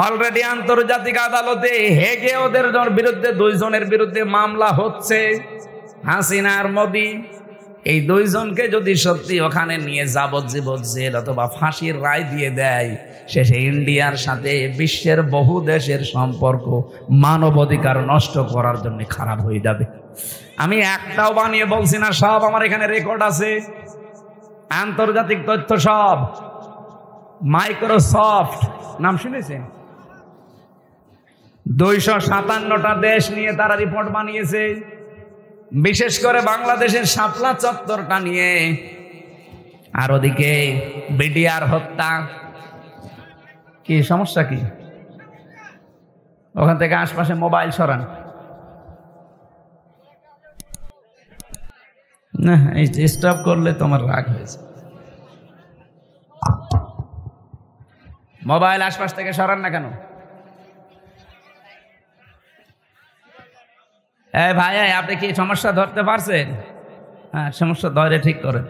Already আন্তর্জাতিক আদালতে হেগে ওদের বিরুদ্ধে 2 জনের বিরুদ্ধে মামলা হচ্ছে, হাসিনা আর মোদি। এই 2 জনকে যদি সত্যি ওখানে নিয়ে যাবজ্জীবন জেল অথবা ফাঁসির রায় দিয়ে দেয়, শেষে ইন্ডিয়ার সাথে বিশ্বের বহু দেশের সম্পর্ক মানবাধিকার নষ্ট করার জন্য খারাপ হয়ে যাবে। আমি একটাও বানিয়ে বলছি না, সব আমার এখানে রেকর্ড আছে, আন্তর্জাতিক তথ্য সব। মাইক্রোসফট নাম শুনেছেন? 257টা দেশ নিয়ে তারা রিপোর্ট বানিয়েছে, বিশেষ করে বাংলাদেশের শাপলা চত্বরটা নিয়ে। আর ওদিকে বিডিআর হত্যা। কি সমস্যা কি? ওখান থেকে আশপাশে মোবাইল সরান না, স্টপ করলে তোমার রাগ হয়েছে। মোবাইল আশপাশ থেকে সরান না কেন? ভাই আপনি কি সমস্যা ধরতে পারছেন? হ্যাঁ, সমস্যা ধরে ঠিক করেন।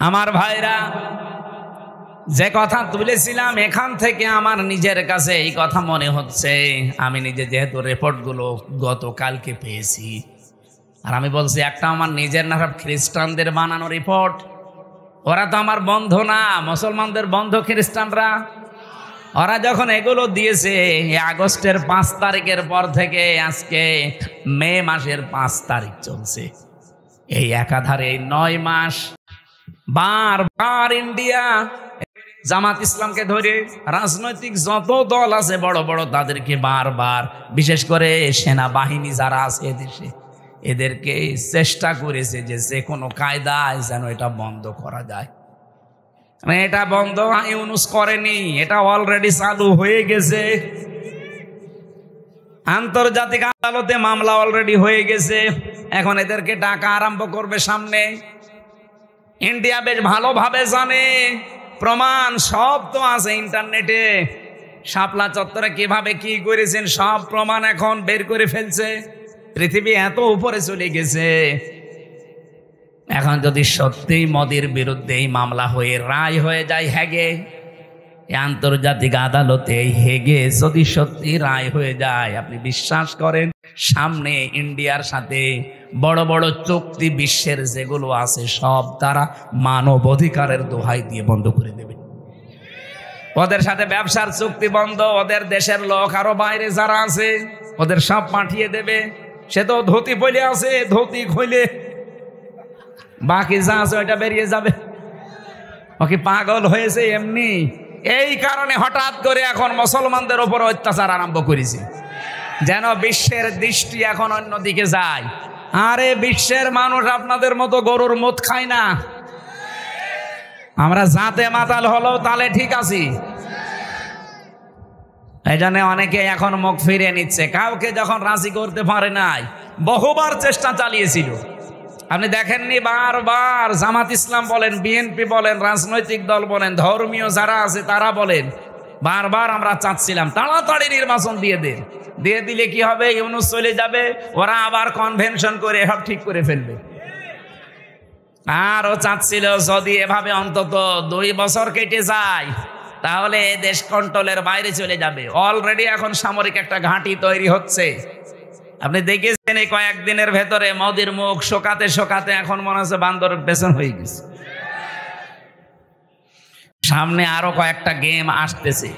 আমার ভাইরা, যে কথা তুলেছিলাম এখান থেকে আমার নিজের কাছে এই কথা মনে হচ্ছে, আমি নিজে যেহেতু রিপোর্টগুলো গতকালকে পেয়েছি, আর আমি বলছি একটা আমার নিজের না, খ্রিস্টানদের বানানো রিপোর্ট। ওরা তো আমার বন্ধু না, মুসলমানদের বন্ধু খ্রিস্টানরা। ওরা যখন এগুলো দিয়েছে আগস্টের 5 তারিখের পর থেকে আজকে মে মাসের 5 তারিখ চলছে, এই একাধারে 9 মাস বারবার ইন্ডিয়া জামাত ইসলামকে ধরে রাজনৈতিক যত দল আছে বড় বড় তাদেরকে বারবার, বিশেষ করে সেনাবাহিনী যারা আছে এদেশে, এদেরকে চেষ্টা করেছে যে কোনো কায়দায় যেন এটা বন্ধ করা যায়। এটা বন্ধ ইউনুস করেনি, এটা অলরেডি চালু হয়ে গেছে। আন্তর্জাতিক আদালতে মামলা অলরেডি হয়ে গেছে, এখন এদেরকে ডাকা আরম্ভ করবে সামনে। ইন্ডিয়া বেশ ভালোভাবে জানে, প্রমাণ সব তো আছে ইন্টারনেটে। শাপলা চত্বরে কিভাবে কি করেছেন সব প্রমাণ এখন বের করে ফেলছে। পৃথিবী এত উপরে চলে গেছে। এখন যদি সত্যিই মোদির বিরুদ্ধে এই মামলা হয়ে রায় হয়ে যায় হেগে, আন্তর্জাতিক আদালতে হেগে যদি সত্যি রায় হয়ে যায়, আপনি বিশ্বাস করেন সামনে ইন্ডিয়ার সাথে বড় বড় চুক্তি বিশ্বের যেগুলো আছে সব তারা মানব অধিকারের দোহাই দিয়ে বন্ধ করে দেবে। ওদের সাথে ব্যবসার চুক্তি বন্ধ, ওদের দেশের লোক আরো বাইরে যারা আছে ওদের সব পাঠিয়ে দেবে। সে তো ধুতি পরে আছে, ধুতি খুলে বাকি যা আছে ওইটা বেরিয়ে যাবে। ও কি পাগল হয়েছে এমনি? এই কারণে হঠাৎ করে এখন মুসলমানদের উপর অত্যাচার আরম্ভ করেছে, যেন বিশ্বের দৃষ্টি এখন অন্যদিকে যায়। আরে বিশ্বের মানুষ আপনাদের মতো গরুর মদ খায় না, আমরা জাতে মাতাল হলেও তাহলে ঠিক আছি। এই জন্য অনেকে এখন মুখ ফিরিয়ে নিচ্ছে, কাউকে যখন রাজি করতে পারে নাই, বহুবার চেষ্টা চালিয়েছিল। আপনি দেখেননি বারবার জামাত ইসলাম বলেন, বিএনপি বলেন, রাজনৈতিক দল বলেন, ধর্মীয় যারা আছে তারা বলেন, বারবার আমরা চাচ্ছিলাম তাড়াতাড়ি নির্বাচন দিয়ে দেন, দিয়ে দিলে কি হবে, ইউনুস চলে যাবে, ওরা আবার কনভেনশন করে সব ঠিক করে ফেলবে। আর ও চাচ্ছিল যদি এভাবে অন্তত 2 বছর কেটে যায় তাহলে দেশ কন্ট্রোলের বাইরে চলে যাবে। অলরেডি এখন সামরিক একটা ঘাঁটি তৈরি হচ্ছে। আপনি দেখেছেন এই কয়েকদিনের ভেতরে মোদির মুখ শোকাতে শোকাতে এখন মনে হচ্ছে বান্দরের পেছন হয়ে গেছে। সামনে আরো কয়েকটা গেম আসতেছে।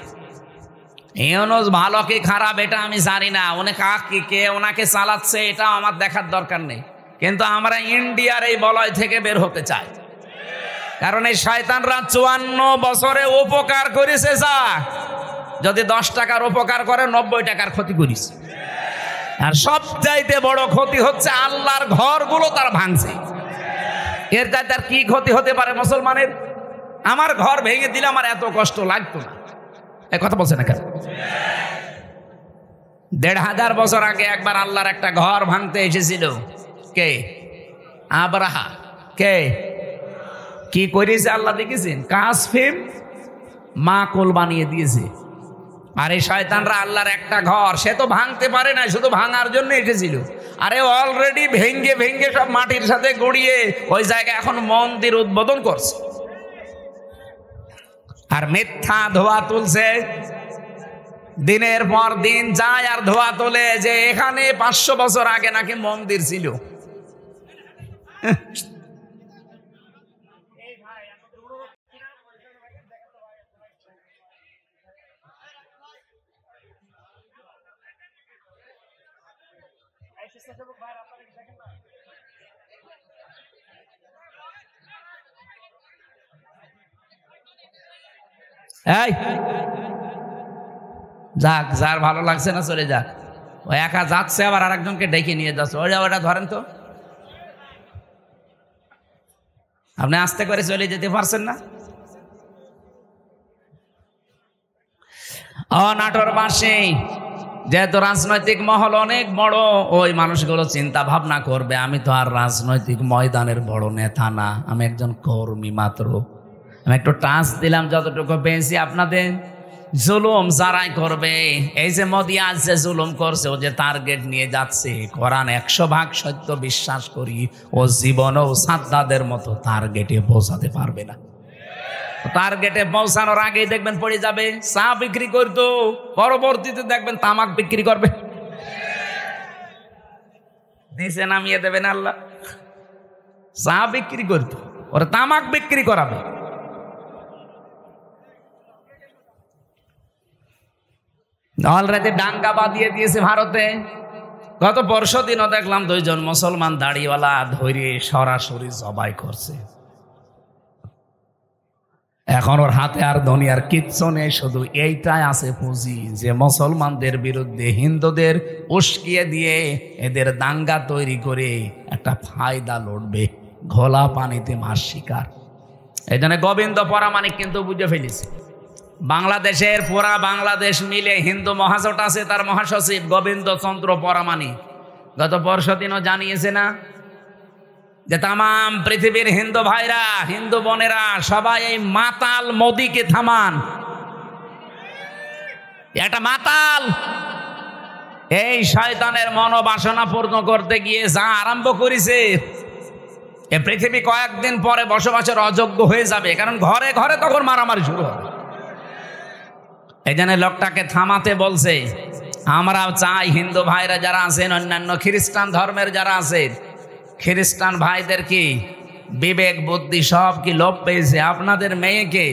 ইউনুস ভালো কি খারাপ এটা আমি জানি না, উনি কে ওনাকে চালাচ্ছে এটা আমার দেখার দরকার নেই, কিন্তু আমরা ইন্ডিয়ার এই বলয় থেকে বের হতে চাই। কারণ এই শয়তানরা 54 বছরে উপকার করেছে, যা যদি 10 টাকার উপকার করে 90 টাকার ক্ষতি করিস। আর সবচাইতে বড় ক্ষতি হচ্ছে আল্লাহর ঘরগুলো তার ভাঙছে। এর চাইতে আর কি ক্ষতি হতে পারে মুসলমানের? আমার ঘর ভেঙে দিলে আমার এত কষ্ট লাগতো না। এই কথা বলছে না কেন? 1500 বছর আগে একবার আল্লাহর একটা ঘর ভাঙতে এসেছিল। কে? আব্রাহা। কে কি করেছে আল্লাহ দেখেছেন? কাসফিম মাকুল বানিয়ে দিয়েছে। আর এই শয়তানরা আল্লাহর একটা ঘর সে তো ভাঙতে পারে না, শুধু ভাঙার জন্য এসেছিল। আরে অলরেডি ভেঙ্গে ভেঙ্গে সব মাটির সাথে গড়িয়ে ওই জায়গায় এখন মন্দির উদ্বোধন করছে, আর মিথ্যা ধোয়া তুলছে। দিনের পর দিন যায় আর ধোয়া তোলে যে এখানে 500 বছর আগে নাকি মন্দির ছিল। এই যাক, যার ভালো লাগছে না চলে যাক। ও একা যাচ্ছে আবার আরেকজনকে ডেকে নিয়ে যাচ্ছে, ওটা ধরেন তো। আপনি আস্তে করে চলে যেতে পারছেন না? নাটোরবাসী যেহেতু রাজনৈতিক মহল অনেক বড়, ওই মানুষগুলো চিন্তা ভাবনা করবে আমি তো আর রাজনৈতিক ময়দানের বড় নেতা না, আমি একজন কর্মী মাত্র। আমি একটু টাচ দিলাম যতটুকু পেয়েছি আপনাদের। জুলুম যারাই করবে, এই যে মোদি আজ যে জুলুম করছে, ও যে টার্গেট নিয়ে যাচ্ছে, কোরআন 100% সত্য বিশ্বাস করি, ও জীবনেও সাদ্দাদের মতো টার্গেটে পৌঁছাতে পারবে না। টার্গেটে পৌঁছানোর আগেই দেখবেন পড়ে যাবে। চা বিক্রি করতো, পরবর্তীতে দেখবেন তামাক বিক্রি করবে, নিচে নামিয়ে দেবেন আল্লাহ। চা বিক্রি করতো, ওরা তামাক বিক্রি করাবে। অলরেডি দাঙ্গা বাঁধিয়ে দিয়েছে ভারতে। গত পরশুদিনও দেখলাম 2 জন মুসলমান দাড়িওয়ালা ধরে সরাসরি জবাই করছে। এখন ওর হাতে আর দুনিয়ার কিচ্ছু নেই, শুধু এইটাই আছে পুঁজি যে মুসলমানদের বিরুদ্ধে হিন্দুদের উস্কিয়ে দিয়ে এদের দাঙ্গা তৈরি করে একটা ফায়দা লড়বে, ঘোলা পানিতে মাছ শিকার। এই জন্য গোবিন্দ পরামানিক কিন্তু বুঝে ফেলেছে, বাংলাদেশের পুরা বাংলাদেশ মিলে হিন্দু মহাজোট আছে, তার মহাসচিব গোবিন্দ চন্দ্র পরামানিক গত পরশুদিনও জানিয়েছে না যে তামাম পৃথিবীর হিন্দু ভাইরা, হিন্দু বোনেরা সবাই এই মাতাল মোদিকে থামান। এটা মাতাল, এই শয়তানের মনোবাসনা পূর্ণ করতে গিয়ে যা আরম্ভ করেছে, এ পৃথিবী কয়েকদিন পরে বসবাসের অযোগ্য হয়ে যাবে, কারণ ঘরে ঘরে তখন মারামারি শুরু হবে। এই জন্য লোকটাকে থামাতে বলছে। আমরা চাই হিন্দু ভাইরা যারা আছেন, অন্যান্য খ্রিস্টান ধর্মের যারা আছেন, খ্রিস্টান ভাইদের কি বিবেক বুদ্ধি সব কি লোপ পেয়েছে? আপনাদের মেয়েকে,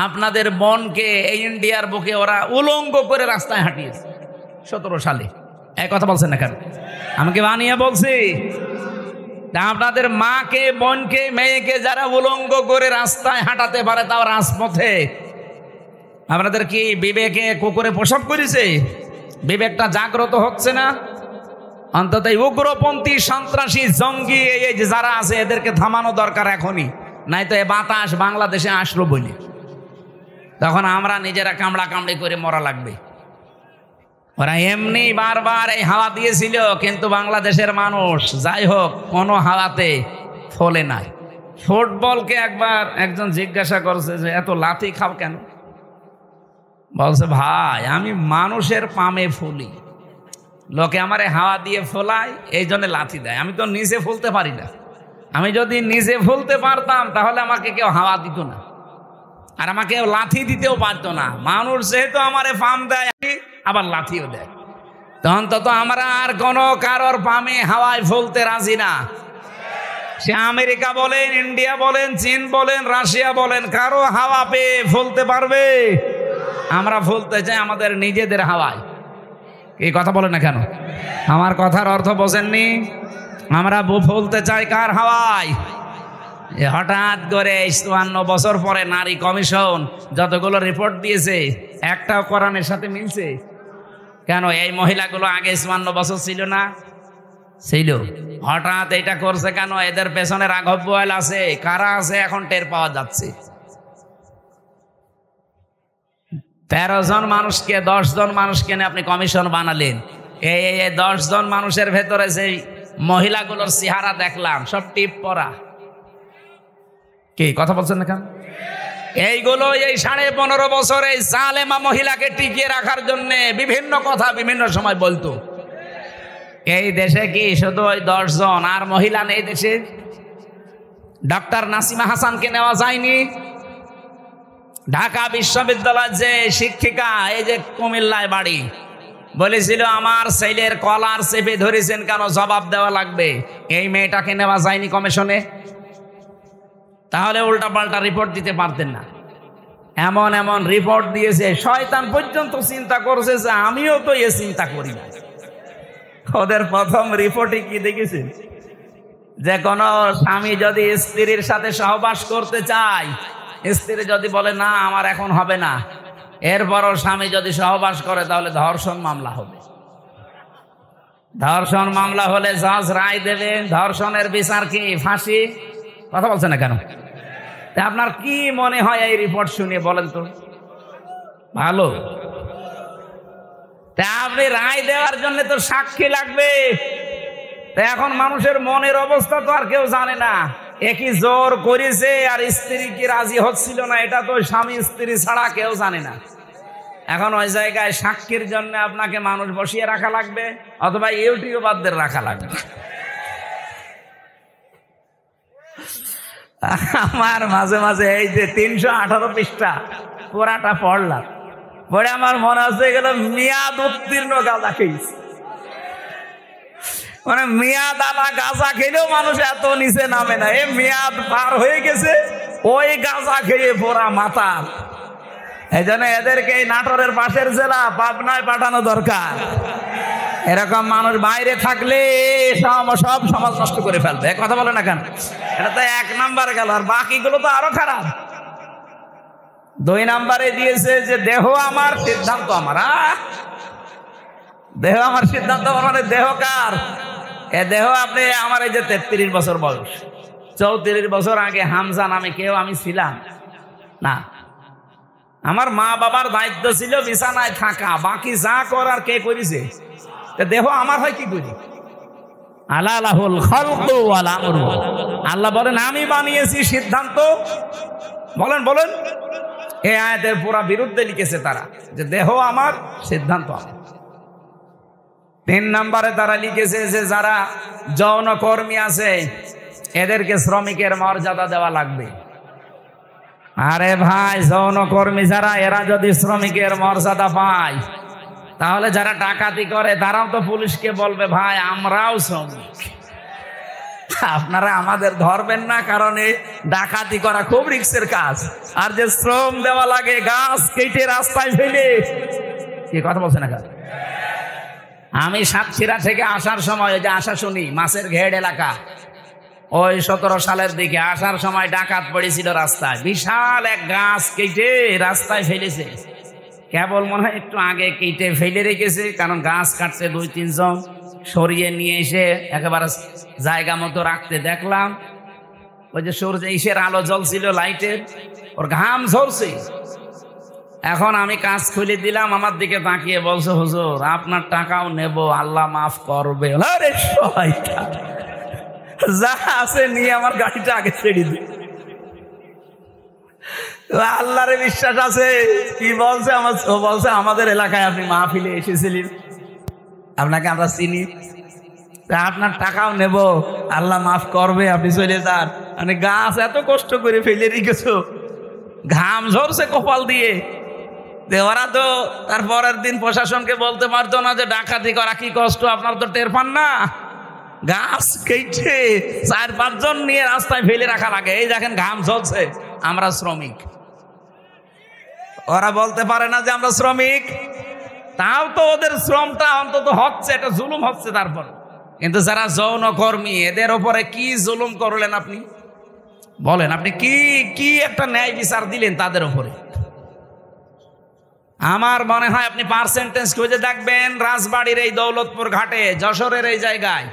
আপনাদের বোনকে এই ইন্ডিয়ার বুকে ওরা উলঙ্গ করে রাস্তায় হাঁটিয়েছে 17 সালে। এই কথা বলছেন না কেন? আমি কি বানিয়ে বলছি? আপনাদের মাকে, বোনকে, মেয়েকে যারা উলঙ্গ করে রাস্তায় হাঁটাতে পারে, তাও রাজপথে, আপনাদের কি বিবেকে কুকুরে প্রসব করেছে? বিবেকটা জাগ্রত হচ্ছে না? অন্তত এই উগ্রপন্থী সন্ত্রাসী জঙ্গি এই যে যারা আছে, এদেরকে থামানো দরকার এখনই, নাই তো এ বাতাস বাংলাদেশে আসলো বলে তখন আমরা নিজেরা কামড়া কামড়ি করে মরা লাগবে। ওরা এমনি বারবার এই হাওয়া দিয়েছিল, কিন্তু বাংলাদেশের মানুষ যাই হোক কোনো হাওয়াতে ফলে নাই। ফুটবলকে একবার একজন জিজ্ঞাসা করছে যে এত লাথি খাও কেন? বলছে ভাই আমি মানুষের পামে ফুলি, লোকে আমারে হাওয়া দিয়ে ফোলায়, এই জন্য লাথি দেয়। আমি তো নিজে ফুলতে পারি না, আমি যদি নিজে ফুলতে পারতাম তাহলে আমাকে কেউ হাওয়া দিত না, আর আমাকে কেউ লাথি দিতেও পারতো না। মানুষ যেহেতু আমারে পাম দেয় আবার লাথিও দেয়, তখন তো আমরা আর কোনো কারোর পামে হাওয়ায় ফুলতে রাজি না। সে আমেরিকা বলেন, ইন্ডিয়া বলেন, চীন বলেন, রাশিয়া বলেন, কারো হাওয়া পেয়ে ফুলতে পারবে? আমরা ফুলতে চাই আমাদের নিজেদের হাওয়ায়। এই কথা বলেন না কেন? আমার কথার অর্থ বোঝেননি? আমরা ফুলতে চাই কার হাওয়ায়? হঠাৎ করে 54 বছর পরে নারী কমিশন যতগুলো রিপোর্ট দিয়েছে, একটাও কোরআনের সাথে মিলছে? কেন এই মহিলাগুলো আগে 54 বছর ছিল না? ছিল। হঠাৎ এটা করছে কেন? এদের পেছনে রাঘব বোয়াল আছে, কারা আছে এখন টের পাওয়া যাচ্ছে। 13 জন মানুষকে, 10 জন মানুষকে নিয়ে আপনি কমিশন বানালেন। এই 10 জন মানুষের ভেতরে সেই মহিলাগুলোর চেহারা দেখলাম, সব টিপ পরা। কি কথা বলছেন না কেন? এইগুলো এই 15.5 বছর এই জালেমা মহিলাকে টিকিয়ে রাখার জন্য বিভিন্ন কথা বিভিন্ন সময় বলতো। এই দেশে কি শুধু ওই 10 জন আর মহিলা নেই দেশে? ডক্টর নাসিমা হাসানকে নেওয়া যায়নি? ঢাকা বিশ্ববিদ্যালয়ের যে শিক্ষিকা, এই যে কুমিল্লায় বাড়ি, বলেছিল আমার ছেলের কলার চেপে ধরেছেন কেন, জবাব দেওয়া লাগবে। এই মেয়েটাকে নেওয়া যায়নি কমিশনে? তাহলে উল্টা পাল্টা রিপোর্ট দিতে পারতেন না? এমন এমন রিপোর্ট দিয়েছে, শয়তান পর্যন্ত চিন্তা করছে যে আমিও তো এ চিন্তা করি না। ওদের প্রথম রিপোর্টে কি দেখেছেন? যে কোনো স্বামী যদি স্ত্রীর সাথে সহবাস করতে চায়, স্ত্রী যদি বলে না আমার এখন হবে না, এরপরও স্বামী যদি সহবাস করে তাহলে ধর্ষণ মামলা হবে। ধর্ষণ মামলা হলে জজ রায় দেবে। ধর্ষণের বিচার কি? ফাঁসি। কথা বলছে না কেন? আপনার কি মনে হয় এই রিপোর্ট শুনে বলেন তো? ভালো। আপনি রায় দেওয়ার জন্য তো সাক্ষী লাগবে। এখন মানুষের মনের অবস্থা তো আর কেউ জানে না। একই জোর করেছে আর স্ত্রী কি রাজি হচ্ছিল না, এটা তো স্বামী স্ত্রী ছাড়া কেউ জানে না। এখন ওই জায়গায় সাক্ষীর জন্য আপনাকে মানুষ বসিয়ে রাখা লাগবে, অথবা ইউটিউবারদের রাখা লাগবে। আমার মাঝে মাঝে এই যে 318 পৃষ্ঠা পুরাটা পড়লাম, পড়ে আমার মনে হচ্ছে এগুলো মেয়াদ উত্তীর্ণ গাঁজা খেয়েছে। মানে মেয়াদ আলা গাঁজা খেলেও মানুষ এত নিচে নামে না, এ মেয়াদ পার হয়ে গেছে, ওই গাঁজা খেয়ে পোড়া মাথা। এই জন্য এদেরকে এই নাটোরের পাশের জেলা পাবনায় পাঠানো দরকার। এরকম মানুষ বাইরে থাকলে সব সমাজ নষ্ট করে ফেলবে। কথা বলে না কেন? এটা তো 1 নাম্বার গেল, আর বাকিগুলো তো আরো খারাপ। 2 নাম্বারে দিয়েছে যে দেহ আমার সিদ্ধান্ত আমার। দেহ আমার সিদ্ধান্ত আমার, মানে দেহ কার? এ দেহ আপনি আমার এই যে 33 বছর বয়স, 34 বছর আগে হামজা নামে কেউ আমি ছিলাম না। আমার মা বাবার দায়িত্ব ছিল বিছানায় থাকা, বাকি যা করার কে করেছে? দেহ আমার হয় কি করি? আল্লাহ বলেন আমি বানিয়েছি, সিদ্ধান্ত বলেন বলেন। এই আয়াতের পুরা বিরুদ্ধে লিখেছে তারা, যে দেহ আমার সিদ্ধান্ত আমার। 3 নাম্বারে তারা লিখেছে যে যারা যৌন কর্মী আছে এদেরকে শ্রমিকের মর্যাদা দেওয়া লাগবে। আরে ভাই, যৌন কর্মী যারা, এরা যদি শ্রমিকের মর্যাদা পায়, তাহলে যারা ডাকাতি করে তারাও তো পুলিশকে বলবে ভাই আমরাও শ্রমিক, আপনারা আমাদের ধরবেন না, কারণ এই ডাকাতি করা খুব রিস্কের কাজ। আর যে শ্রম দেওয়া লাগে গাছ কেটে রাস্তায় ফেলে, কি কথা বলছে না? আমি সাতক্ষীরা থেকে আসার সময়, ওই যে আশা শুনি মাছের ঘেড় এলাকা, ওই 17 সালের দিকে আসার সময় ডাকাত পড়েছিল রাস্তায়, বিশাল এক গাছ কেটে রাস্তায় ফেলেছে। কেবল মনে হয় একটু আগে কেটে ফেলে রেখেছে, কারণ গাছ কাটছে 2-3 জন, সরিয়ে নিয়ে এসে একেবারে জায়গা মতো রাখতে দেখলাম। ওই যে সূর্য ইসের আলো জ্বলছিল লাইটের, ওর ঘাম ঝরছে। এখন আমি কাজ খুলে দিলাম, আমার দিকে তাকিয়ে বলছে হুজুর আপনার টাকাও নেব, আল্লাহ মাফ করবে। আরে শয়তান, যা আছে নিয়ে আমার গাড়িটা আগে ছেড়ে দিই। আল্লাহরে বিশ্বাস আছে। কি বলছে? বলছে আমাদের এলাকায় আপনি মাহফিলে এসেছিলেন, আপনাকে আমরা চিনি, আপনার টাকাও নেব, আল্লাহ মাফ করবে, আপনি চলে যান। মানে গাছ এত কষ্ট করে ফেলে রেখেছো, ঘাম ঝরছে কপাল দিয়ে। ওরা তো তার পরের দিন প্রশাসনকে বলতে পারতো না যে ডাকাতি করা কি কষ্ট, আপনার তো টের পান না? গাছ কেটে 4-5 জন নিয়ে রাস্তায় ফেলে রাখা লাগে। এই দেখেন ঘাম ঝরছে, আমরা শ্রমিক। ওরা বলতে পারে না যে আমরা শ্রমিক, তাও তো ওদের শ্রমটা অন্তত হচ্ছে, এটা জুলুম হচ্ছে। তারপর কিন্তু যারা যৌন কর্মী, এদের ওপরে কি জুলুম করলেন আপনি? বলেন, আপনি কি একটা ন্যায় বিচার দিলেন তাদের ওপরে? আমার মনে হয় আপনি পার্সেন্টেজ খুঁজে দেখবেন, রাজবাড়ির এই দৌলতপুর ঘাটে, যশোরের এই জায়গায়,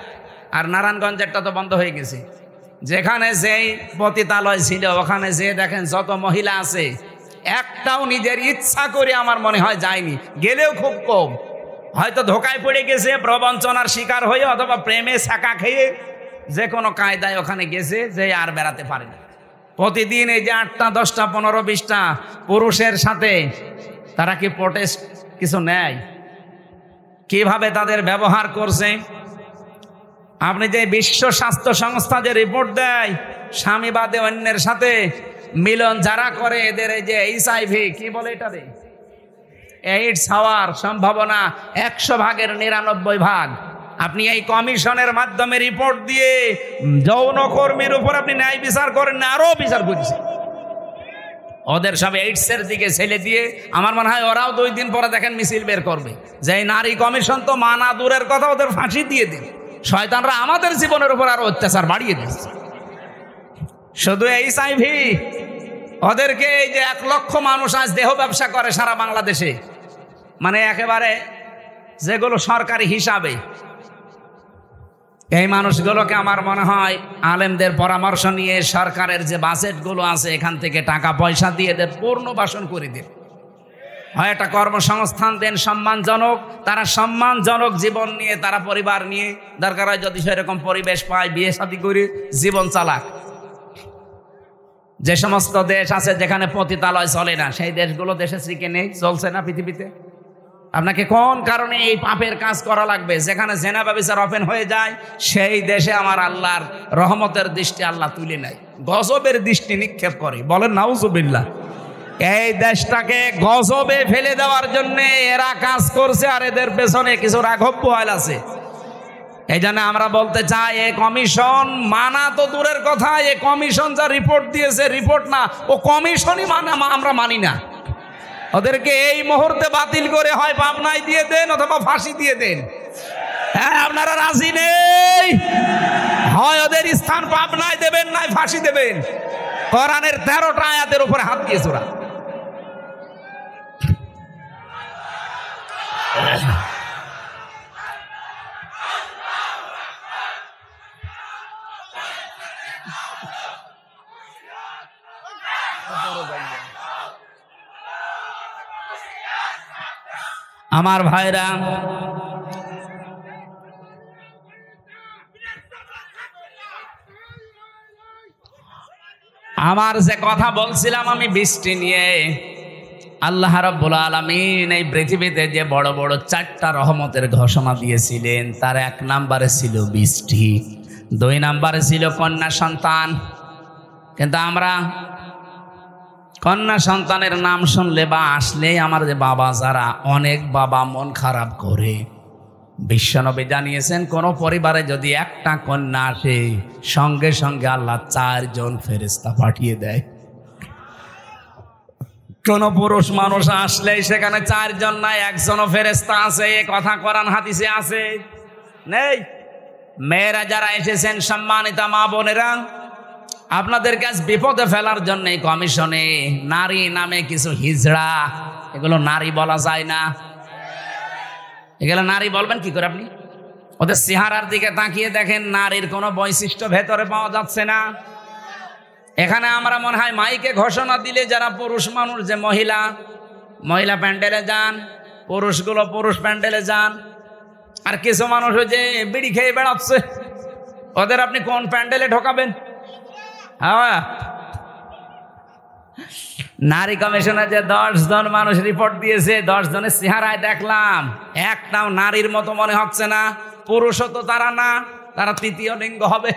আর নারায়ণগঞ্জেরটা তো বন্ধ হয়ে গেছে, যেখানে যেই পতিতালয় ছিল ওখানে যে দেখেন যত মহিলা আছে, একটাও নিজের ইচ্ছা করে আমার মনে হয় যায়নি, গেলেও খুব কম। হয়তো ধোকায় পড়ে গেছে, প্রবঞ্চনার শিকার হয়ে, অথবা প্রেমে ছাকা খেয়ে যে কোনো কায়দায় ওখানে গেছে, যে আর বেড়াতে পারে না। প্রতিদিন এই যে 8টা 10টা 15 20টা পুরুষের সাথে তারা কি প্রোটেস্ট কিছু নেয়? কিভাবে তাদের ব্যবহার করছে? আপনি যে বিশ্ব স্বাস্থ্য সংস্থা যে রিপোর্ট দেয়, স্বামী বাদে অন্যের সাথে মিলন যারা করে এদের এই যে HIV কি বলে এটারে, এইডস হওয়ার সম্ভাবনা 100 ভাগের 99 ভাগ। আপনি এই কমিশনের মাধ্যমে রিপোর্ট দিয়ে যৌনকর্মীর উপর আপনি ন্যায় বিচার করেন না, আরো বিচার করছেন। ওদের সব এইডসের দিকে ছেলে দিয়ে আমার মনে হয় ওরাও 2 দিন পরে দেখেন মিছিল বের করবে যে নারী কমিশন তো মানা দূরের কথা, ওদের ফাঁসি দিয়ে দিন। শয়তানরা আমাদের জীবনের উপর আরো অত্যাচার বাড়িয়ে দিচ্ছে। শুধু HIV, ওদেরকে এই যে 1 লক্ষ মানুষ আজ দেহ ব্যবসা করে সারা বাংলাদেশে, মানে একেবারে যেগুলো সরকারি হিসাবে, এই মানুষগুলোকে আমার মনে হয় আলেমদের পরামর্শ নিয়ে সরকারের যে বাজেটগুলো আছে এখান থেকে টাকা পয়সা দিয়ে এদের পুনর্বাসন করে দিন, হয় একটা কর্মসংস্থান দেন সম্মানজনক, তারা সম্মানজনক জীবন নিয়ে তারা পরিবার নিয়ে দরকার হয় যদি সেরকম পরিবেশ পায় বিয়ে শাদী করে জীবন চালাক। যে সমস্ত দেশ আছে যেখানে পতিতালয় চলে না, সেই দেশগুলো দেশে শ্রীকে নেই, চলছে না পৃথিবীতে। আপনাকে কোন কারণে এই পাপের কাজ করা লাগবে? যেখানে জেনা ব্যভিচার ওপেন হয়ে যায় সেই দেশে আমার আল্লাহর রহমতের দৃষ্টি আল্লাহ তুলে নেয়, গজবের দৃষ্টি নিক্ষেপ করে। বলেন নাউজুবিল্লাহ। এই দেশটাকে গজবে ফেলে দেওয়ার জন্য এরা কাজ করছে, আর এদের পেছনে কিছু রাঘব বোয়াল আছে। এই জন্য আমরা বলতে চাই, এই কমিশন মানা তো দূরের কথা, এই কমিশন যা রিপোর্ট দিয়েছে রিপোর্ট না, ও কমিশনই আমরা মানি না। ওদেরকে এই মুহূর্তে বাতিল করে হয় পাবনায় দিয়ে দেন অথবা ফাঁসি দিয়ে দেন। হ্যাঁ, আপনারা রাজি নেই? হয় ওদের স্থান পাবনায় দেবেন, নাই ফাঁসি দেবেন। কোরআনের 13টা আয়াতের উপরে হাত দিয়েছে ওরা। আমার ভাইরা, আমার যে কথা বলছিলাম আমি বৃষ্টি নিয়ে, আল্লাহ রাব্বুল আলামিন এই পৃথিবীতে যে বড় বড় 4টা রহমতের ঘোষণা দিয়েছিলেন তার 1 নম্বরে ছিল বৃষ্টি, 2 নম্বরে ছিল কন্যা সন্তান। কিন্তু আমরা কন্যা সন্তানের নাম শুনলে বা আসলেই আমার যে বাবা যারা, অনেক বাবা মন খারাপ করে। বিশ্বনবী জানিয়েছেন কোন পরিবারে যদি একটা কন্যা আসে সঙ্গে সঙ্গে আল্লাহ 4 জন ফেরেশতা পাঠিয়ে দেয়। কোন পুরুষ মানুষ আসলেই সেখানে 4 জন নাই, 1 জনও ফেরেশতা আছে। এ কথা কোরআন হাদিসে আছে নেই? মেয়েরা যারা এসেছেন, সম্মানিতা মা বোনেরা, আপনাদের কাছে বিপদে ফেলার জন্য কমিশনে নারী নামে কিছু হিজড়া, এগুলো নারী বলা যায় না। এগুলো নারী বলবেন কি করে আপনি? ওদের চেহারার দিকে তাকিয়ে দেখেন, নারীর কোনো বৈশিষ্ট্য ভেতরে পাওয়া যাচ্ছে না। এখানে আমরা মনে হয় মাইকে ঘোষণা দিলে যারা পুরুষ মানুষ, যে মহিলা প্যান্ডেলে যান, পুরুষগুলো পুরুষ প্যান্ডেলে যান, আর কিছু মানুষ ওই যে বিড়ি খেয়ে বেড়াচ্ছে, ওদের আপনি কোন প্যান্ডেলে ঢোকাবেন? হ্যাঁ, নারী কমিশনে যে 10 জন মানুষ রিপোর্ট দিয়েছে, 10 জনের চেহারায় দেখলাম একটাও নারীর মতো মনে হচ্ছে না। পুরুষও তো তারা না, তারা তৃতীয় লিঙ্গ হবে।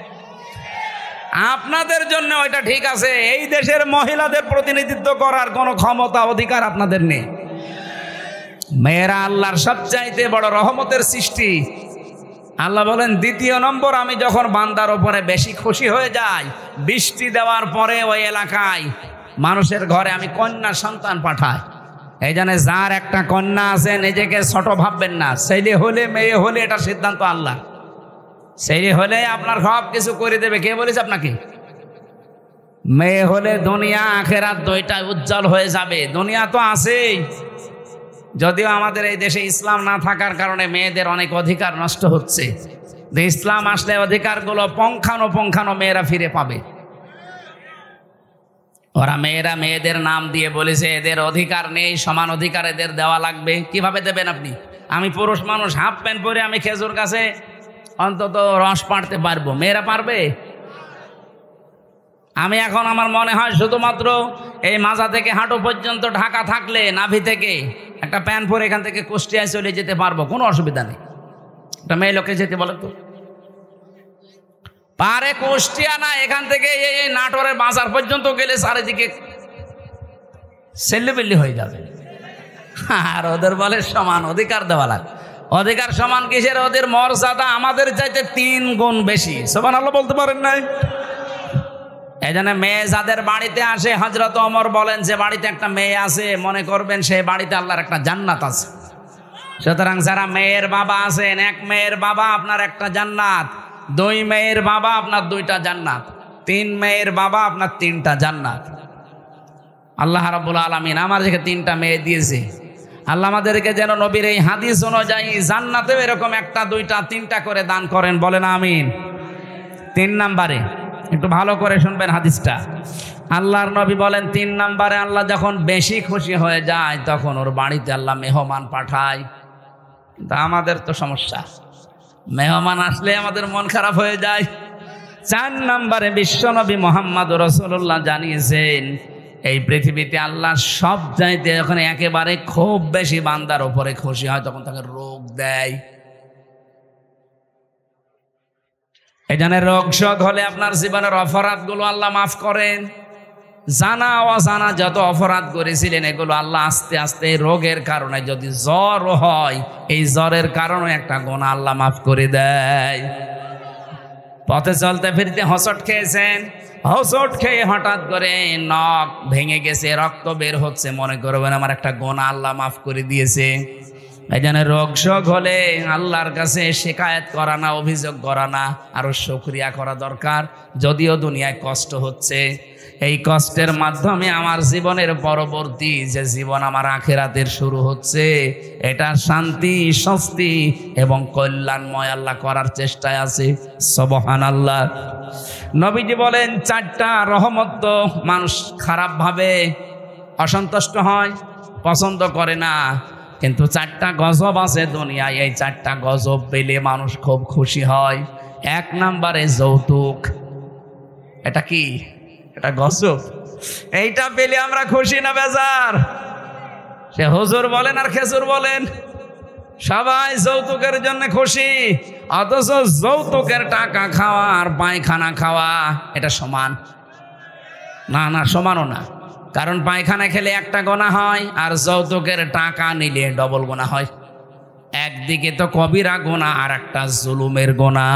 আপনাদের জন্য ওইটা ঠিক আছে, এই দেশের মহিলাদের প্রতিনিধিত্ব করার কোনো ক্ষমতা অধিকার আপনাদের নেই। মেয়েরা আল্লাহর সবচাইতে বড় রহমতের সৃষ্টি। আল্লাহ বলেন, 2 নম্বর, আমি যখন বান্দার উপরে বেশি খুশি হয়ে যাই, বৃষ্টি দেওয়ার পরে ওই এলাকায় মানুষের ঘরে আমি কন্যা সন্তান পাঠাই। এই জন্য যার একটা কন্যা আছে নিজেকে ছোট ভাববেন না। ছেলে হলে মেয়ে হলে এটা সিদ্ধান্ত আল্লাহ। ছেলে হলে আপনার সব কিছু করে দেবে, কে বলেছে আপনাকে? মেয়ে হলে দুনিয়া আখেরাত 2টাই উজ্জ্বল হয়ে যাবে। দুনিয়া তো আছেই, যদিও আমাদের এই দেশে ইসলাম না থাকার কারণে মেয়েদের অনেক অধিকার নষ্ট হচ্ছে। ইসলাম আসলে অধিকারগুলো পঙ্খানো মেয়েরা ফিরে পাবে। ওরা মেয়েদের নাম দিয়ে বলেছে এদের অধিকার নেই, সমান অধিকার এদের দেওয়া লাগবে। কিভাবে দেবেন আপনি? আমি পুরুষ মানুষ, হাফ প্যান্ট পরে আমি খেজুর গাছে অন্তত রস পাড়তে পারবো, মেয়েরা পারবে? আমি এখন আমার মনে হয় শুধুমাত্র এই মাজা থেকে হাঁটু পর্যন্ত ঢাকা থাকলে নাভি থেকে একটা প্যান্ট পরে এখান থেকে কুষ্টিয়ায় চলে যেতে পারবো, কোনো অসুবিধা নেই। একটা মেয়ে লোকে যেতে বলে তো পারে, কুষ্টিয়া না, এখান থেকে এই নাটোরের বাজার পর্যন্ত গেলে চারিদিকে সেল্লিবিল্লি হয়ে যাবে। আর ওদের বলে সমান অধিকার দেওয়া লাগে। অধিকার সমান কিসের? ওদের মর্যাদা আমাদের চাইতে 3 গুণ বেশি। সুবহানাল্লাহ বলতে পারেন নাই? এই জন্য মেয়ে যাদের বাড়িতে আসে, হযরত ওমর বলেন যে বাড়িতে একটা মেয়ে আছে, মনে করবেন সেই বাড়িতে আল্লাহর একটা জান্নাত আছে। সুতরাং যারা মেয়ের বাবা আছেন, 1 মেয়ের বাবা আপনার একটা জান্নাত, 2 মেয়ের বাবা আপনার 2টা জান্নাত, 3 মেয়ের বাবা আপনার 3টা জান্নাত। আল্লাহ রাব্বুল আলামিন আমাদেরকে 3টা মেয়ে দিয়েছে। আল্লাহ আমাদেরকে যেন নবীর এই হাদিস অনুযায়ী জান্নাতেও এরকম 1টা 2টা 3টা করে দান করেন, বলেন আমিন। 3 নম্বরে একটু ভালো করে শুনবেন হাদিসটা। আল্লাহর নবী বলেন 3 নম্বরে আল্লাহ যখন বেশি খুশি হয়ে যায় তখন ওর বাড়িতে আল্লাহ মেহমান পাঠায়। কিন্তু আমাদের তো সমস্যা, মেহমান আসলে আমাদের মন খারাপ হয়ে যায়। 4 নম্বরে বিশ্বনবী মুহাম্মদ রাসূলুল্লাহ জানিয়েছেন এই পৃথিবীতে আল্লাহ সব চাইতে যখন একেবারে খুব বেশি বান্দার উপরে খুশি হয় তখন তাকে রোগ দেয়। এই জন্য রোগ শোক হলে আপনার জীবনের অপরাধগুলো আল্লাহ মাফ করেন। জানা অজানা যত অপরাধ করেছিলেন এগুলো আল্লাহ আস্তে আস্তে রোগের কারণে, যদি জ্বর হয় এই জ্বরের কারণে একটা গুনাহ আল্লাহ মাফ করে দেয়। পথে চলতে ফিরতে হোঁচট খেয়েছেন, হোঁচট খেয়ে হঠাৎ করে নখ ভেঙে গেছে, রক্ত বের হচ্ছে, মনে করবেন আমার একটা গুনাহ আল্লাহ মাফ করে দিয়েছে। এই জন্য রোগ শোক হলে আল্লাহর কাছে শিকায়েত করা না, অভিযোগ করা না, আরো শুকরিয়া করা দরকার। যদিও দুনিয়ায় কষ্ট হচ্ছে, এই কষ্টের মাধ্যমে আমার জীবনের পরবর্তী যে জীবন আমার আখিরাতের শুরু হচ্ছে, এটা শান্তি, স্বস্তি এবং কল্যাণময় আল্লাহ করার চেষ্টায় আছে। সুবহানাল্লাহ। নবীজি বলেন 4টা রহমত তো মানুষ খারাপ ভাবে অসন্তুষ্ট হয়, পছন্দ করে না, কিন্তু 4টা গজব আছে দুনিয়ায়। এই 4টা গজব পেলে মানুষ খুব খুশি হয়। 1 নম্বরে যৌতুক। এটা কি? এটা গজব। এইটা পেলে আমরা খুশি না বেজার? সে হুজুর বলেন আর খেজুর বলেন, সবাই যৌতুকের জন্য খুশি, অথচ যৌতুকের টাকা খাওয়া আর পায়খানা খাওয়া এটা সমান না? না, সমানও না। কারণ পায়খানা খেলে একটা গোনা হয় আর যৌতুকের টাকা নিলে ডবল গোনা হয়। একদিকে তো কবিরা গোনা আর একটা জুলুমের গোনা।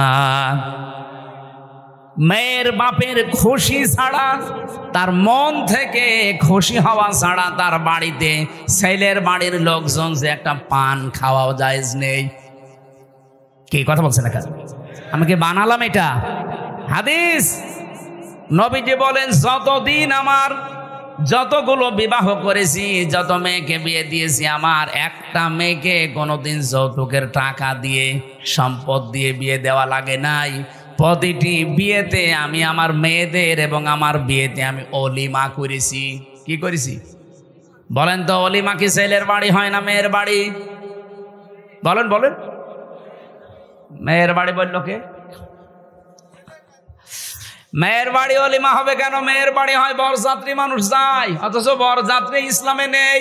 মেয়ের বাপের খুশি ছাড়া, তার মন থেকে খুশি হওয়া ছাড়া তার বাড়িতে ছেলের বাড়ির লোকজন যে একটা পান খাওয়াও জায়েজ নেই। কি কথা বলছেন? আমি কি বানালাম এটা? হাদিস। নবীজি বলেন যতদিন আমার যতগুলো বিবাহ করেছি, যত মেয়েকে বিয়ে দিয়েছি, আমার একটা মেয়েকে কোনোদিন যৌতুকের টাকা দিয়ে, সম্পদ দিয়ে বিয়ে দেওয়া লাগে নাই। প্রতিটি বিয়েতে আমি আমার মেয়েদের এবং আমার বিয়েতে আমি অলিমা করেছি। কি করেছি বলেন তো? অলিমা কি ছেলের বাড়ি হয় না মেয়ের বাড়ি? বলেন বলেন। মেয়ের বাড়ি বলল কে? মেয়ের বাড়ি অলিমা হবে কেন? মেয়ের বাড়ি হয় বরযাত্রী মানুষ যায়, অথচ বরযাত্রী ইসলামে নেই।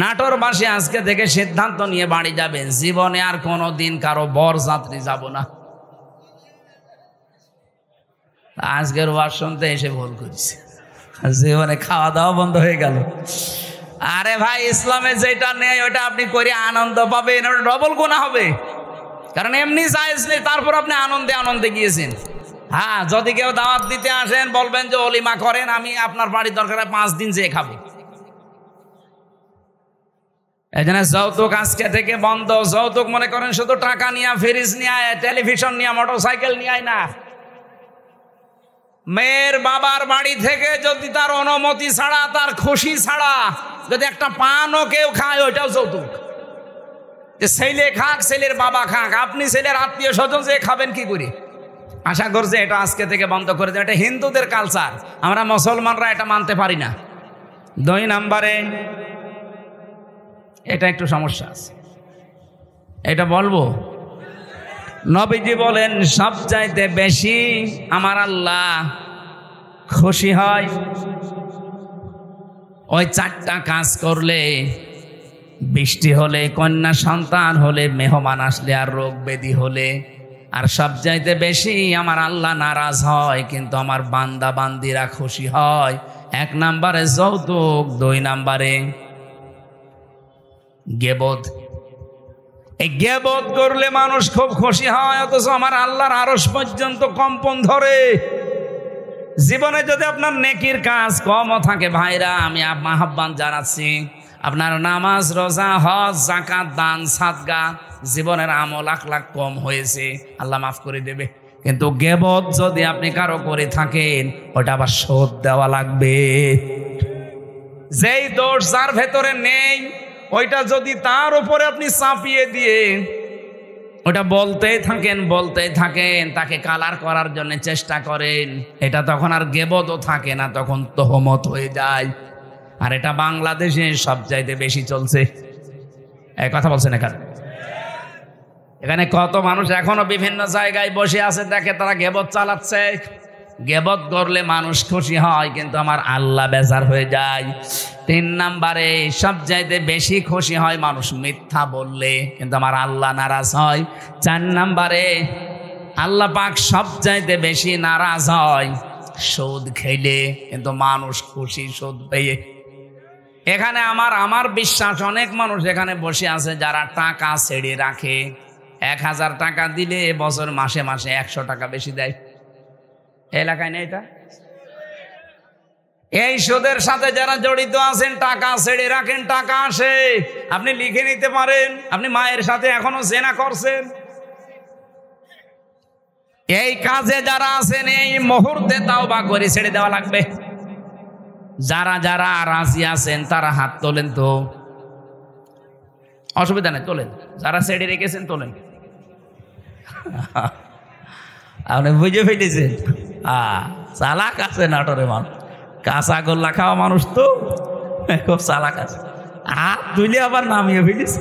নাটোরবাসী আজকে থেকে সিদ্ধান্ত নিয়ে বাড়ি যাবেন, জীবনে আর কোনোদিন কারো বরযাত্রী যাব না। আজকের ওয়াজ শুনতে এসে ভুল করেছে, জীবনে খাওয়া দাওয়া বন্ধ হয়ে গেল। আরে ভাই, ইসলামে যেটা নেই ওটা আপনি করে আনন্দ পাবেন, ওটা ডবল গুনাহ হবে। কারণ এমনি জায়েজ নেই, তারপর আপনি আনন্দে আনন্দে গিয়েছেন। হ্যাঁ, যদি কেউ দাওয়াত দিতে আসেন বলবেন যে অলিমা করেন, আমি আপনার বাড়ির দরকার 5 দিন যেয়ে খাবো। এই জন্য যৌতুক আজকে থেকে বন্ধ। যৌতুক মনে করেন শুধু টাকা নিয়ে, ফ্রিজ নিয়ে, টেলিভিশন নিয়ে, মোটরসাইকেল নিয়ে না। মেয়ের বাবার বাড়ি থেকে যদি তার অনুমতি ছাড়া, তার খুশি ছাড়া যদি একটা পানও কেউ খায়, ওইটাও যৌতুক। যে ছেলে খাক, ছেলের বাবা খাক, আপনি ছেলের আত্মীয় স্বজন যে খাবেন কি করে? আশা করছে এটা আজকে থেকে বন্ধ করে দেয়। এটা হিন্দুদের কালচার, আমরা মুসলমানরা এটা মানতে পারি না। 2 নম্বরে এটা একটু সমস্যা আছে, এটা বলবো। নবীজি বলেন সবচাইতে বেশি আমার আল্লাহ খুশি হয় ওই 4টা কাজ করলে, বৃষ্টি হলে, কন্যা সন্তান হলে, মেহমান আসলে, আর রোগ ব্যাধি হলে। আর সবচাইতে বেশি আমার আল্লাহ নারাজ হয়, কিন্তু আমার বান্দা বান্দিরা খুশি হয়। 1 নম্বরে যৌতুক, 2 নম্বরে গীবত। এই গীবত করলে মানুষ খুব খুশি হয়, অথচ আমার আল্লাহর আরশ পর্যন্ত কম্পন ধরে। জীবনে যদি আপনার নেকির কাজ কমও থাকে ভাইরা, আমি আহ্বান জানাচ্ছি, আপনার নামাজ, রোজা, হজ, যাকাত, দান, সাদগা, জীবনের আমল আখলাক কম হয়েছে, আল্লাহ মাফ করে দেবে। কিন্তু গীবত যদি আপনি কারো করে থাকেন, ওটা আবার শোধ দেওয়া লাগবে। যেই দোষ যার ভেতরে নেই, ওইটা যদি তার উপরে আপনি চাপিয়ে দিয়ে ওটা বলতেই থাকেন, তাকে কালার করার জন্য চেষ্টা করেন, এটা তখন আর গীবতও থাকে না, তখন তোহমত হয়ে যায়। আর এটা বাংলাদেশে সবচাইতে বেশি চলছে। এই কথা বলছেন এখানে কত মানুষ এখনো বিভিন্ন জায়গায় বসে আছে, দেখে তারা গীবত চালাচ্ছে। গীবত করলে মানুষ খুশি হয়, কিন্তু আমার আল্লাহ বেজার হয়ে যায়। 3 নম্বরে সবচাইতে বেশি খুশি হয় মানুষ মিথ্যা বললে, কিন্তু আমার আল্লাহ নারাজ হয়। 4 নম্বরে আল্লাহ পাক সবচাইতে বেশি নারাজ হয় সুদ খেলে, কিন্তু মানুষ খুশি সুদ পেয়ে। এখানে আমার বিশ্বাস অনেক মানুষ এখানে বসে আছে যারা টাকা ছেড়ে রাখে। 1000 টাকা দিলে বছর মাসে মাসে 100 টাকা বেশি দেয়। এলাকায় নেই এটা? এই সুদের সাথে যারা জড়িত আছেন, টাকা ছেড়ে রাখেন, টাকা আসে, আপনি লিখে নিতে পারেন আপনি মায়ের সাথে এখনো জেনা করছেন। এই কাজে যারা আছেন, এই মুহূর্তে তাওবা করে ছেড়ে দেওয়া লাগবে। যারা যারা রাজি আছেন তারা হাত তোলেন তো, অসুবিধা নেই, তোলেন। যারা ছেড়ে রেখেছেন তোলেন। আপনি বুঝে ফেলেছেন, চালাক আছে নাটোরে মানুষ, কাঁচা গোল্লা খাওয়া মানুষ তো খুব চালাক আছে। হাত তুলে আবার নামিয়ে ফেলেছে।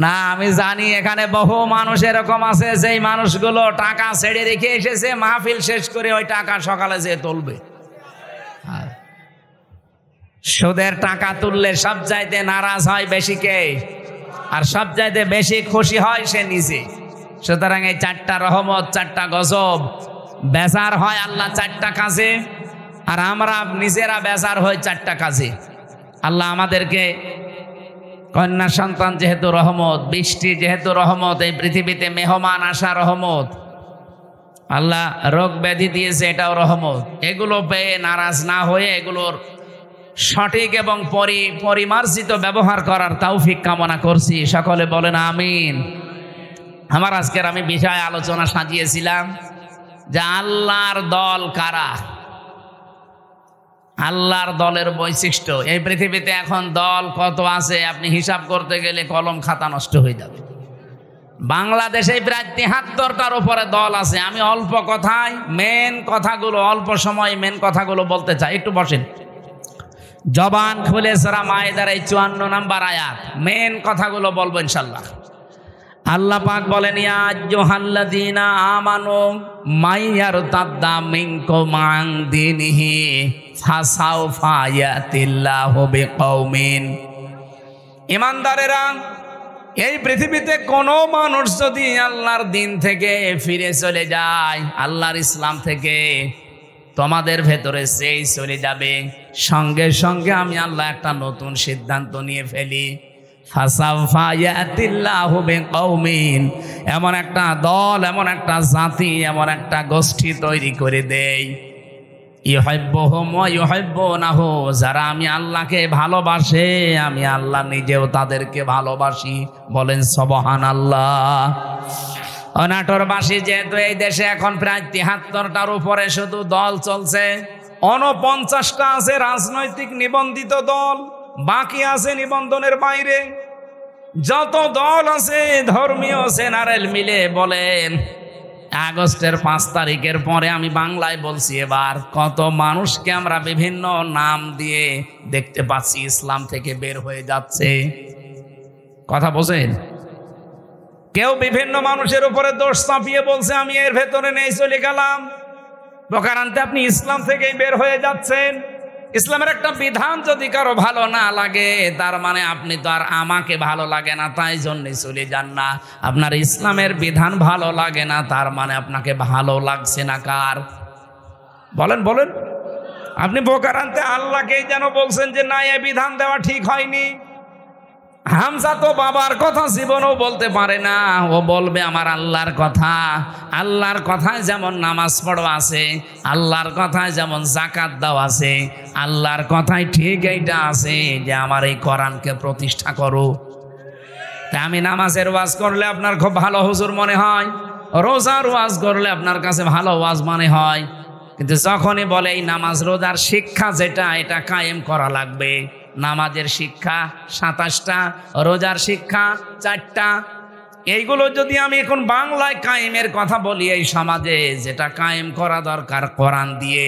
না, আমি জানি এখানে বহু মানুষ এরকম আছে, যেই মানুষগুলো টাকা ছেড়ে রেখে এসেছে, মাহফিল শেষ করে ওই টাকা সকালে যেয়ে তুলবে। সুদের টাকা তুললে সবচাইতে নারাজ হয় বেশি কে? আর সবচাইতে বেশি খুশি হয় সে নিজে। সুতরাং এই 4টা রহমত, 4টা গজব, বেজার হয় আল্লাহ 4টা কাজে, আর আমরা নিজেরা বেজার হই 4টা কাজে। আল্লাহ আমাদেরকে কন্যা সন্তান যেহেতু রহমত, বৃষ্টি যেহেতু রহমত, এই পৃথিবীতে মেহমান আসা রহমত, আল্লাহ রোগ ব্যাধি দিয়েছে, এটাও রহমত। এগুলো পেয়ে নারাজ না হয়ে এগুলোর সঠিক এবং পরিমার্জিত ব্যবহার করার তৌফিক কামনা করছি। সকলে বলেন আমিন। আমার আজকের আমি বিষয় আলোচনা সাজিয়েছিলাম যে আল্লাহর দল কারা, আল্লাহর দলের বৈশিষ্ট্য। এই পৃথিবীতে এখন দল কত আছে আপনি হিসাব করতে গেলে কলম খাতা নষ্ট হয়ে যাবে। বাংলাদেশে প্রায় 73টার উপরে দল আছে। আমি অল্প কথায় মেন কথাগুলো, অল্প সময় মেন কথাগুলো বলতে চাই। একটু বসেন, জবান খুলে সূরা মায়েদার এই 54 নম্বর আয়াত, মেন কথাগুলো বলবো ইনশাল্লাহ। আল্লাহ পাক বলেন, ইয়া আইয়ুহাল্লাযীনা আমানু মাইয়ারতাদ্দা মিনকুম আন দীনিহি ফাসাউফা ইয়াতিল্লাহু বিকওমিন। ঈমানদারেরা, এই পৃথিবীতে কোনো মানুষ যদি আল্লাহর দিন থেকে ফিরে চলে যায়, আল্লাহর ইসলাম থেকে, তোমাদের ভেতরে সেই চলে যাবে, সঙ্গে সঙ্গে আমি আল্লাহ একটা নতুন সিদ্ধান্ত নিয়ে ফেলি। ফাসাউফা ইয়াতিল্লাহু বিকওমিন, এমন একটা দল, এমন একটা জাতি, এমন একটা গোষ্ঠী তৈরি করে দেই, ইউহিব্বুহুম ওয়া ইউহিব্বুনাহু, যারা আমি আল্লাহকে ভালোবাসে, আমি আল্লাহ নিজেও তাদেরকে ভালোবাসি। বলেন সুবহানাল্লাহ। নাটোরবাসী যেহেতু এই দেশে এখন প্রায় 73টার উপরে শুধু দল চলছে, 49টা আছে রাজনৈতিক নিবন্ধিত দল, বাকি আছে নিবন্ধনের বাইরে। যত দল আছে ধর্মীয় জেনারেল মিলে বলেন আগস্টের 5 তারিখের পরে, আমি বাংলায় বলছি এবার, কত মানুষকে আমরা বিভিন্ন নাম দিয়ে দেখতে পাচ্ছি ইসলাম থেকে বের হয়ে যাচ্ছে। কথা বোঝেন? কেউ বিভিন্ন মানুষের উপরে দোষ চাপিয়ে বলছে আমি এর ভেতরে নেই, চলে গেলাম। বোকার আনতে আপনি ইসলাম থেকেই বের হয়ে যাচ্ছেন। ইসলামের একটা বিধান যদি কারো ভালো না লাগে, তার মানে আপনি তো আর আমাকে ভালো লাগে না তাই জন্যে চলে যান না। আপনার ইসলামের বিধান ভালো লাগে না, তার মানে আপনাকে ভালো লাগছে না কার? বলেন বলেন। আপনি বোকার আনতে আল্লাহকেই যেন বলছেন যে না, এ বিধান দেওয়া ঠিক হয়নি। হামজা তো বাবার কথা জীবনেও বলতে পারে না, ও বলবে আমার আল্লাহর কথা। আল্লাহর কথায় যেমন নামাজ পড়ো আছে, আল্লাহর কথায় যেমন যাকাত দাও আছে, আল্লাহর কথায় ঠিক এইটা আছে যে আমার এই কোরআনকে প্রতিষ্ঠা করো। তা আমি নামাজের ওয়াজ করলে আপনার খুব ভালো হুজুর মনে হয়, রোজার ওয়াজ করলে আপনার কাছে ভালো ওয়াজ মনে হয়, কিন্তু যখনই বলে এই নামাজ রোজার শিক্ষা যেটা, এটা কায়েম করা লাগবে। নামাজের শিক্ষা 27টা, রোজার শিক্ষা 4টা। এইগুলো যদি আমি এখন বাংলায় কায়েমের কথা বলি এই সমাজে, যেটা কায়েম করা দরকার কোরআন দিয়ে,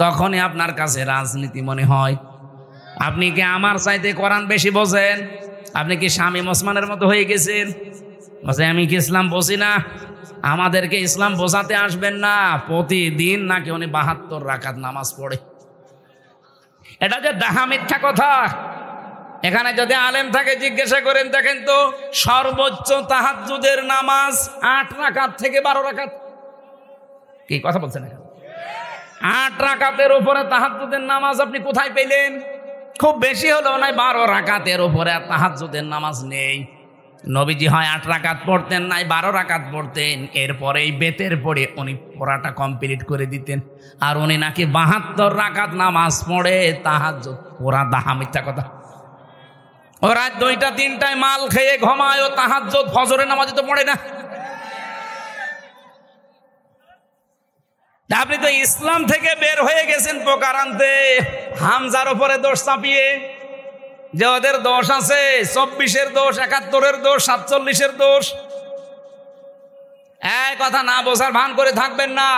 তখনই আপনার কাছে রাজনীতি মনে হয়। আপনি কি আমার চাইতে কোরআন বেশি বোঝেন? আপনি কি শামীম ওসমানের মতো হয়ে গেছেন? বলছে আমি কি ইসলাম বুঝি না? আমাদেরকে ইসলাম বোঝাতে আসবেন না। প্রতিদিন নাকি উনি 72 রাকাত নামাজ পড়ে। এটা যে ডাহা মিথ্যা কথা। এখানে যদি আলেম থাকে জিজ্ঞাসা করেন, দেখেন তো সর্বোচ্চ তাহাজ্জুদের নামাজ 8 রাকাত থেকে 12 রাকাত। কি কথা বলছেন? 8 রাকাতের উপরে তাহাজ্জুদের নামাজ আপনি কোথায় পেলেন? খুব বেশি হলেও নাই 12 রাকাতের উপরে আর তাহাজ্জুদের নামাজ নেই। নবীজি হয় 8 রাকাত পড়তেন, নাই 12 রাকাত পড়তেন। এরপরে এই বেতের পড়ে উনি পড়াটা কমপ্লিট করে দিতেন। আর উনি নাকি 72 রাকাত নামাজ পড়ে তাহাজ্জুদ। ওরা দাহা মিথ্যা কথা। ও রাত 2টা 3টায় মাল খেয়ে ঘুমায়, ও তাহাজ্জুদ ফজরের নামাজে তো পড়ে না। আপনি তো ইসলাম থেকে বের হয়ে গেছেন বোকার আনতে হামজার উপরে দোষ চাপিয়ে, যে ওদের দোষ আছে, 24-এর দোষ, 71-এর দোষ, 47-এর দোষ। এই কথা না বোঝার ভান করে থাকবেন না।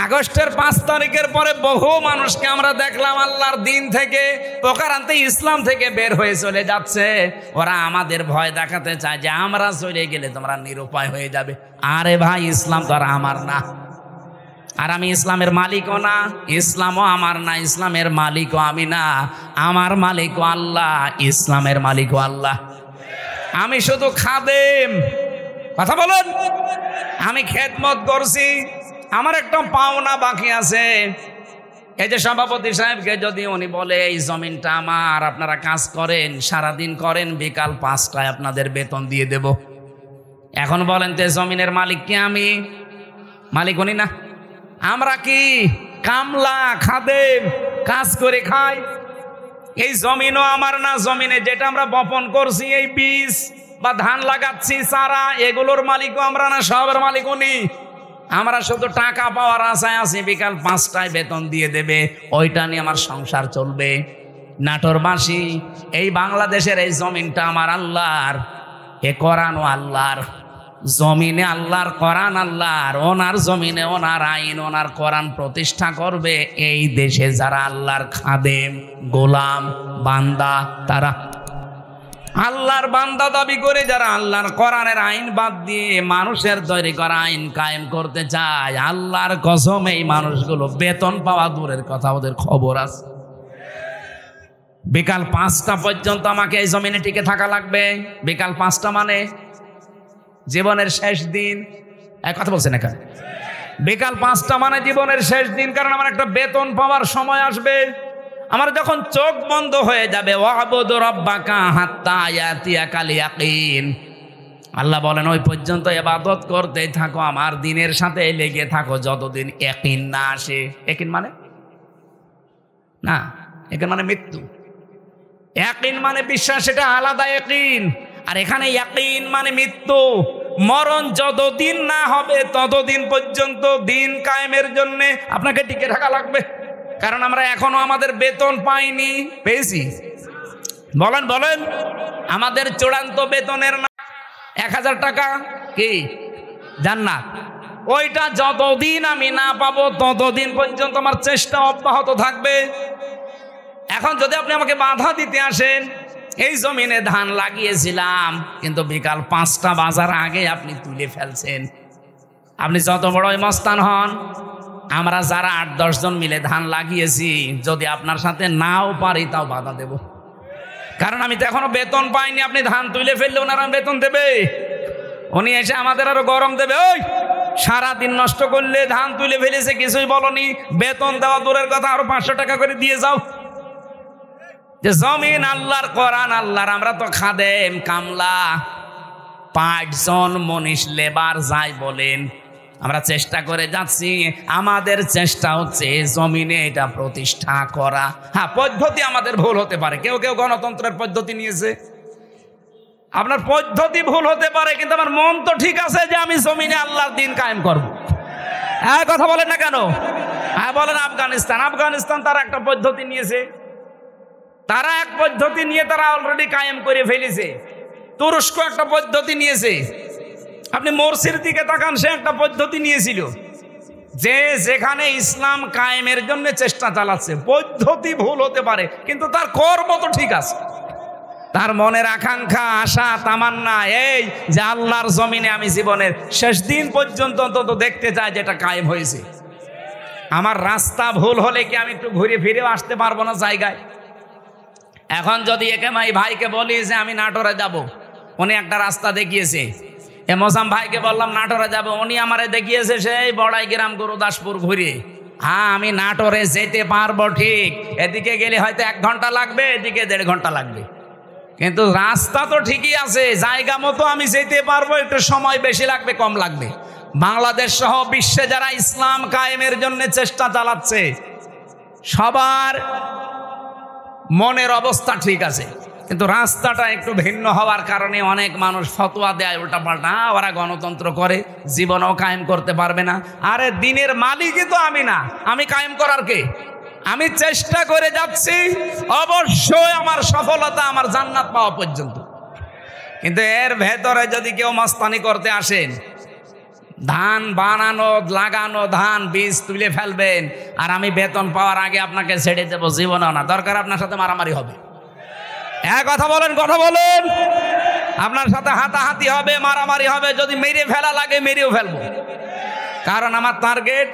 আগস্টের 5 তারিখের পরে বহু মানুষকে আমরা দেখলাম আল্লাহর দিন থেকে বোকার আনতে ইসলাম থেকে বের হয়ে চলে যাচ্ছে। ওরা আমাদের ভয় দেখাতে চায় যে আমরা চলে গেলে তোমরা নিরুপায় হয়ে যাবে। আরে ভাই, ইসলাম তো আর আমার না, আর আমি ইসলামের মালিকও না, ইসলামও আমার না, ইসলামের মালিকও আমি না। আমার মালিকও আল্লাহ, ইসলামের মালিকও আল্লাহ। আমি শুধু খাদেম। কথা বলুন। আমি খেদমত করছি, আমার একটা পাওনা বাকি আছে। এই যে সভাপতি সাহেবকে যদি উনি বলে এই জমিনটা আমার, আপনারা কাজ করেন, সারাদিন করেন, বিকাল 5টায় আপনাদের বেতন দিয়ে দেব। এখন বলেন তো জমিনের মালিক কি আমি? মালিক উনি না? আমরা কি কামলা খাদেম, কাজ করে খাই? এই জমিনও আমার না। জমিনে যেটা আমরা বপন করছি, এই বীজ বা ধান লাগাচ্ছি, চারা, এগুলোর মালিকও আমরা না, সবের মালিক উনি। আমরা শুধু টাকা পাওয়ার আশায় আছি, বিকাল 5টায় বেতন দিয়ে দেবে, ওইটা নিয়ে আমার সংসার চলবে। নাটোরবাসী, এই বাংলাদেশের এই জমিনটা আমার আল্লাহর, এ কোরআনও আল্লাহর। জমিনে আল্লাহর, কোরআন আল্লাহর। ওনার জমিনে ওনার আইন, ওনার কোরআন প্রতিষ্ঠা করবে এই দেশে যারা আল্লাহর খাদেম, গোলাম, বান্দা। তারা আল্লাহর বান্দা দাবি করে যারা আল্লাহর কোরআনের আইন বাদ দিয়ে মানুষের তৈরি করা আইন কায়েম করতে চায়, আল্লাহর কসম এই মানুষগুলো বেতন পাওয়া দূরের কথা, ওদের খবর আছে। বিকাল 5টা পর্যন্ত আমাকে এই জমিনে টিকে থাকা লাগবে। বিকাল 5টা মানে জীবনের শেষ দিন। এক কথা বলছেন এখানে, বিকাল 5টা মানে জীবনের শেষ দিন। কারণ আমার একটা বেতন পাওয়ার সময় আসবে। আমার যখন চোখ বন্ধ হয়ে যাবে, ওয়াবুদু রাব্বাকা হাত্তা ইয়াতিয়াকাল ইয়াকিন, আল্লাহ বলেন ওই পর্যন্ত ইবাদত করতেই থাকো, আমার দিনের সাথে লেগে থাকো যতদিন ইয়াকিন না আসে। ইয়াকিন মানে না, ইয়াকিন মানে মৃত্যু। ইয়াকিন মানে বিশ্বাস, এটা আলাদা ইয়াকিন। আর এখানে ইয়াকিন মানে মৃত্যু। মরণ যতদিন না হবে ততদিন পর্যন্ত দিন কায়েমের জন্য আপনাকে টিকে থাকা লাগবে। কারণ আমরা এখনো আমাদের বেতন পাইনি। পেয়েছি? বলেন বলেন। আমাদের চূড়ান্ত বেতনের না 1000 টাকা কি জান্নাত, ওইটা যতদিন আমি না পাবো ততদিন পর্যন্ত আমার চেষ্টা অব্যাহত থাকবে। এখন যদি আপনি আমাকে বাধা দিতে আসেন, এই জমিনে ধান লাগিয়েছিলাম কিন্তু বিকাল 5টা বাজার আগে আপনি তুলে ফেলছেন, আপনি যত বড়ই মস্তান হন, আমরা যারা 8-10 জন মিলে ধান লাগিয়েছি, যদি আপনার সাথে নাও পারি তাও বাধা দেব, কারণ আমি তো এখনো বেতন পাইনি। আপনি ধান তুলে ফেললে ওনারা বেতন দেবে? উনি এসে আমাদের আরো গরম দেবে, ওই সারাদিন নষ্ট করলে, ধান তুলে ফেলেছে কিছুই বলনি, বেতন দেওয়া দূরের কথা, আরো 500 টাকা করে দিয়ে যাও। যে জমিন আল্লাহর, কোরআন আল্লাহর, আমরা তো খাদেম, কামলা, 5 জন মনীষ, লেবার যাই বলেন, আমরা চেষ্টা করে যাচ্ছি। আমাদের চেষ্টা হচ্ছে জমিনে এটা প্রতিষ্ঠা করা। হ্যাঁ, পদ্ধতি আমাদের ভুল হতে পারে, কেউ কেউ গণতন্ত্রের পদ্ধতি নিয়েছে, আপনার পদ্ধতি ভুল হতে পারে, কিন্তু আমার মন তো ঠিক আছে যে আমি জমিনে আল্লাহর দ্বীন কায়েম করব। হ্যাঁ, কথা বলেন না কেন? হ্যাঁ বলেন। আফগানিস্তান তারা একটা পদ্ধতি নিয়েছে, তারা এক পদ্ধতি নিয়ে তারা অলরেডি কায়েম করে ফেলেছে। তুরস্ক একটা পদ্ধতি নিয়েছে, আপনি মোরসির দিকে তাকান, সে একটা পদ্ধতি নিয়েছিল, যে যেখানে ইসলাম কায়েমের জন্য চেষ্টা চালাচ্ছে। পদ্ধতি ভুল হতে পারে, কিন্তু তার কর্ম তো ঠিক আছে, তার মনের আকাঙ্ক্ষা, আশা, তামান্না এই যে আল্লাহর জমিনে আমি জীবনের শেষ দিন পর্যন্ত অন্তত দেখতে চাই যেটা কায়েম হয়েছে। আমার রাস্তা ভুল হলে কি আমি একটু ঘুরে ফিরেও আসতে পারবো না জায়গায়? এখন যদি একে ভাইকে বলি যে আমি নাটোরে যাব, উনি একটা রাস্তা দেখিয়েছে, এ মোসাম ভাইকে বললাম নাটোরে যাব, উনি আমারে দেখিয়েছে সেই বড়াই গ্রাম গুরুদাসপুর ঘুরে। হ্যাঁ, আমি নাটোরে যেতে পারবো ঠিক, এদিকে গেলে হয়তো 1 ঘন্টা লাগবে, এদিকে 1.5 ঘন্টা লাগবে, কিন্তু রাস্তা তো ঠিকই আছে, জায়গা মতো আমি যেতে পারবো। একটু সময় বেশি লাগবে, কম লাগবে। বাংলাদেশ সহ বিশ্বে যারা ইসলাম কায়েমের জন্য চেষ্টা চালাচ্ছে, সবার মনের অবস্থা ঠিক আছে, কিন্তু রাস্তাটা একটু ভিন্ন হওয়ার কারণে অনেক মানুষ ফতোয়া দেয় উল্টাপাল্টা, ওরা গণতন্ত্র করে, জীবনও কায়েম করতে পারবে না। আরে দিনের মালিকই তো আমি না, আমি কায়েম করার কে? আমি চেষ্টা করে যাচ্ছি, অবশ্যই আমার সফলতা আমার জান্নাত পাওয়া পর্যন্ত। কিন্তু এর ভেতরে যদি কেউ মাস্তানি করতে আসেন, ধান বানানো, লাগানো, ধান বীজ তুলে ফেলবেন, আর আমি বেতন পাওয়ার আগে আপনাকে ছেড়ে দেবো, জীবনও না, দরকার আপনার সাথে মারামারি হবে। কথা বলেন, কথা বলেন। আপনার সাথে হাতাহাতি হবে, মারামারি হবে, যদি মেরে ফেলা লাগে মেরেও ফেলবো, কারণ আমার টার্গেট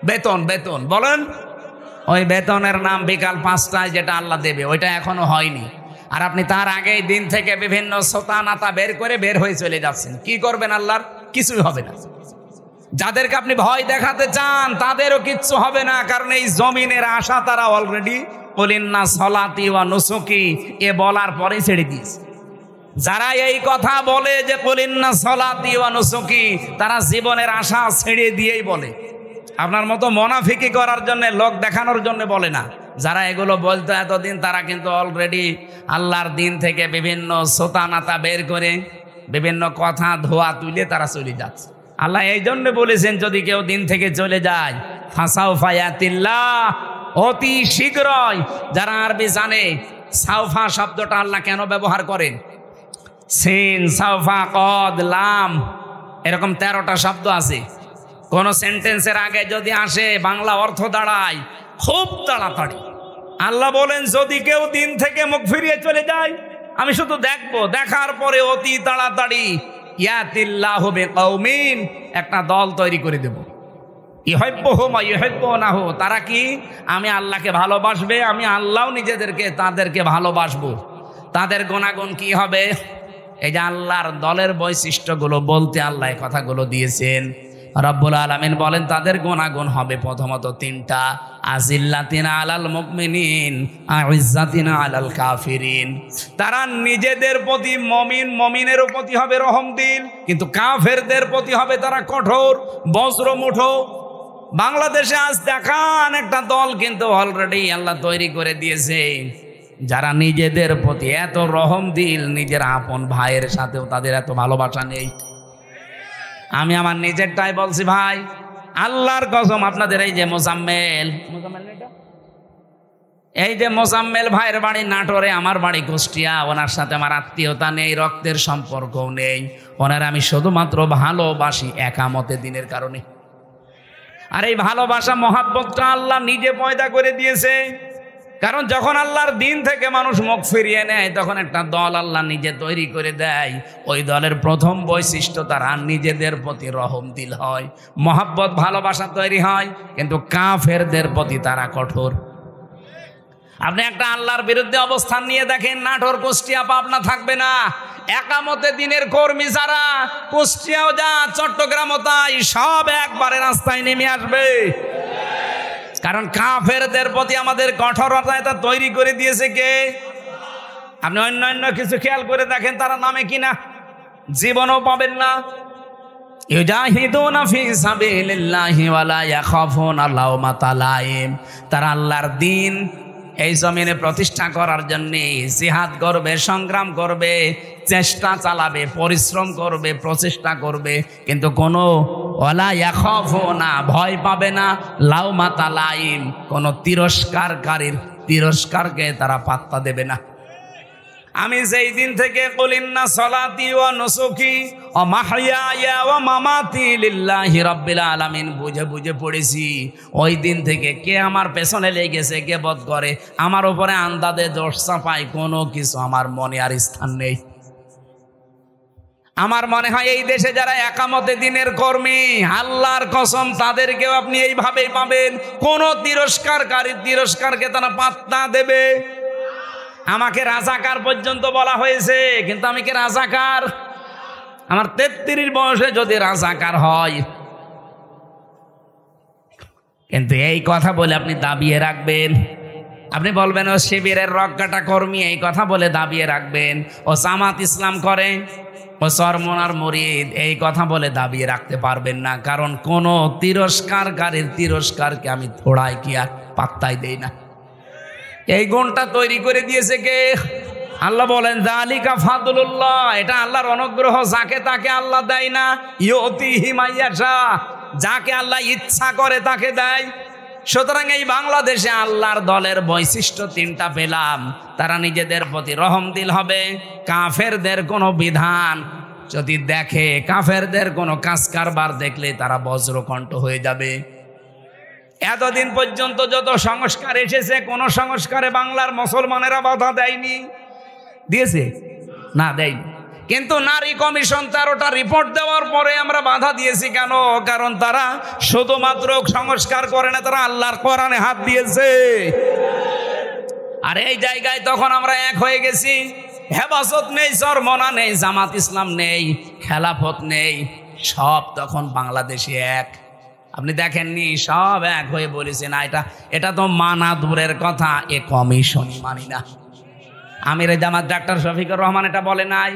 বেতন। বেতন বলেন, ওই বেতনের নাম বিকাল 5টায় যেটা আল্লাহ দেবে, ওইটা এখনো হয়নি। আর আপনি তার আগেই দিন থেকে বিভিন্ন সোতানাতা বের হয়ে চলে যাচ্ছেন। কি করবেন? আল্লাহর কিছুই হবে না। যাদেরকে আপনি ভয় দেখাতে চান তাদেরও কিচ্ছু হবে না, কারণ এই জমিনের আশা তারা অলরেডি কুলিন্না সলাতি ওয়া নুসুকি এ বলার পরে ছেড়ে দিয়েছে। যারা এই কথা বলে যে কুলিন্না সলাতি ওয়া নুসুকি, তারা জীবনের আশা ছেড়ে দিয়েই বলে। আপনার মতো মুনাফিকি করার জন্য, লোক দেখানোর জন্য বলে না। যারা এগুলো বলতো এতদিন, তারা কিন্তু অলরেডি আল্লাহর দিন থেকে বিভিন্ন সোতানাতা বের করে, বিভিন্ন কথা ধোয়া তুলে তারা চলে যাচ্ছে। আল্লাহ এই জন্য বলেছেন, যদি কেউ দিন থেকে চলে যায়, ফাসাউফা ইয়াতিল্লাহ, অতি শীঘ্রই। যারা আরবি জানে, সাউফা শব্দটা আল্লাহ কেন ব্যবহার করেন? সিন, সাউফা, কদ, লাম, এরকম 13টা শব্দ আছে। কোন সেন্টেন্সের আগে যদি আসে, বাংলা অর্থ দাঁড়ায় খুব তাড়াতাড়ি। আল্লাহ বলেন, যদি কেউ দিন থেকে মুখ ফিরিয়ে চলে যায়, আমি শুধু দেখবো, দেখার পরে অতি তাড়াতাড়ি ইয়াতিল্লাহু বিকওমিন, একটা দল তৈরি করে দেব। ইউহিব্বুহুম ওয়া ইউহিব্বুনাহু, তারা কি? আমি আল্লাহকে ভালোবাসবে, আমি আল্লাহও তাদেরকে ভালোবাসবো। তাদের গুণাগুণ কি হবে? এই যে আল্লাহর দলের বৈশিষ্ট্যগুলো বলতে আল্লাহ কথাগুলো দিয়েছেন। রব্বুল আলামিন বলেন, তাদের গুণাগুণ হবে প্রথমত 3টা। আজিল্লাতিনা আলাল মুমিনিন, আইজ্জাতিনা আলাল কাফিরিন। তারা নিজেদের প্রতি, মমিনের প্রতি হবে রহমদিল, কিন্তু কাফেরদের প্রতি হবে তারা কঠোর, বজ্রমুঠো। বাংলাদেশে আজ দেখান একটা দল কিন্তু অলরেডি আল্লাহ তৈরি করে দিয়েছে, যারা নিজেদের প্রতি এত রহমদিল, নিজের আপন ভাইয়ের সাথেও তাদের এত ভালোবাসা নেই। আমি আমার নিজেরটাই বলছি ভাই, আল্লাহর কসম, আপনাদের এই যে মোজাম্মেল ভাইয়ের বাড়ি নাটোরে, আমার বাড়ি কুষ্টিয়া, ওনার সাথে আমার আত্মীয়তা নেই, রক্তের সম্পর্কও নেই। ওনার আমি শুধুমাত্র ভালোবাসি একামতে দিনের কারণে। আর এই ভালোবাসা, মহাব্বতটা আল্লাহ নিজে পয়দা করে দিয়েছে। কারণ যখন আল্লাহর দিন থেকে মানুষ মুখ ফিরিয়ে নেয় তখন একটা দল আল্লাহ নিজে তৈরি করে দেয়। ওই দলের প্রথম বৈশিষ্ট্য তারা নিজেদের প্রতি রহম দিল হয়, মহাব্বত ভালোবাসা তৈরি হয়, কিন্তু কাফেরদের প্রতি তারা কঠোর। আপনি একটা আল্লাহর বিরুদ্ধে অবস্থান নিয়ে দেখেন, নাটোর কুষ্টিয়া পাবনা থাকবে না। একামতে দিনের কর্মী যারা কুষ্টিয়াও যা চট্টগ্রামও তাই, সব একবারে রাস্তায় নেমে আসবে। কারণ কাফেরদের প্রতি আমাদের কঠোরতা এটা তৈরি করে দিয়েছে কে? আপনি অন্যান্য কিছু খেয়াল করে দেখেন, তারা নামে কিনা জীবনও পাবেন না। ইউজাহিদুনা ফি সাবিলিল্লাহি ওয়ালা ইয়াখাফুনা লাওমাতা লাইম। তারা আল্লাহর দিন এই জমিনে প্রতিষ্ঠা করার জন্য জিহাদ করবে, সংগ্রাম করবে, চেষ্টা চালাবে, পরিশ্রম করবে, প্রচেষ্টা করবে, কিন্তু কোনো ওয়ালা ইয়াখাফুনা ভয় পাবে না লাওমাতা লাইম, কোনো তিরস্কারকারীর তিরস্কারকে তারা পাত্তা দেবে না। আমি যেই দিন থেকে কুলিন্না সলাতি ওয়া নুসুকি ওয়া মাহইয়ায়া ওয়া মামাতি লিল্লাহি রাব্বিল আলামিন বুঝে বুঝে পড়েছি, ওই দিন থেকে কে আমার পেছনে লেগেছে, কে বদ করে, আমার উপরে আন্দাজে দোষ চাপায়, কোনো কিছু আমার মনে আর স্থান নেই। আমার মনে হয় এই দেশে যারা একামতে দিনের কর্মী, আল্লাহর কসম তাদেরকেও আপনি এইভাবেই পাবেন, কোনো তিরস্কারকারী তিরস্কারকে তারা পাত্তা দেবে। আমাকে রাজাকার পর্যন্ত বলা হয়েছে, কিন্তু আমি কি রাজাকার? আমার 33 বয়সে যদি রাজাকার হয়, কিন্তু এই কথা বলে আপনি দাবিয়ে রাখবেন, আপনি বলবেন ও শিবিরের রক্ষাটা কর্মী, এই কথা বলে দাবিয়ে রাখবেন, ও জামাত ইসলাম করে, ও চরমনার মুরিদ, এই কথা বলে দাবিয়ে রাখতে পারবেন না। কারণ কোন তিরস্কারকারীর তিরস্কারকে আমি থোড়াই কি আর পাত্তাই দেই না। এই গুণটা তৈরি করে দিয়েছে কে? আল্লাহ বলেন যালিকা ফাদলুল্লাহ, এটা আল্লাহর অনুগ্রহ, যাকে তাকে আল্লাহ দেয় না। ইউতিহি মাইয়াশা, যাকে আল্লাহ ইচ্ছা করে তাকে দেয়। সুতরাং এই বাংলাদেশে আল্লাহর দলের বৈশিষ্ট্য 3টা পেলাম। তারা নিজেদের প্রতি রহমদিল হবে, কাফেরদের কোনো বিধান যদি দেখে, কাফেরদের কোনো কাজ কারবার দেখলে তারা বজ্রকণ্ঠ হয়ে যাবে। এতদিন পর্যন্ত যত সংস্কার এসেছে, কোন সংস্কারে বাংলার মুসলমানেরা বাধা দেয়নি, দিয়েছে না? দেয়নি। কিন্তু নারী কমিশন 13টা রিপোর্ট দেওয়ার পরে আমরা বাধা দিয়েছি কেন? কারণ তারা শুধুমাত্র সংস্কার করে না, তারা আল্লাহর কোরআনে হাত দিয়েছে। আর এই জায়গায় তখন আমরা এক হয়ে গেছি। হেফাজত নেই, চরমনা নেই, জামাত ইসলাম নেই, খেলাফত নেই, সব তখন বাংলাদেশে এক। আপনি দেখেননি, সব এক হয়ে বলেছে না, এটা তো মানা দূরের কথা, এ কমিশনই মানি না। আমির জামাত ডাক্তার শফিকুর রহমান এটা বলে নাই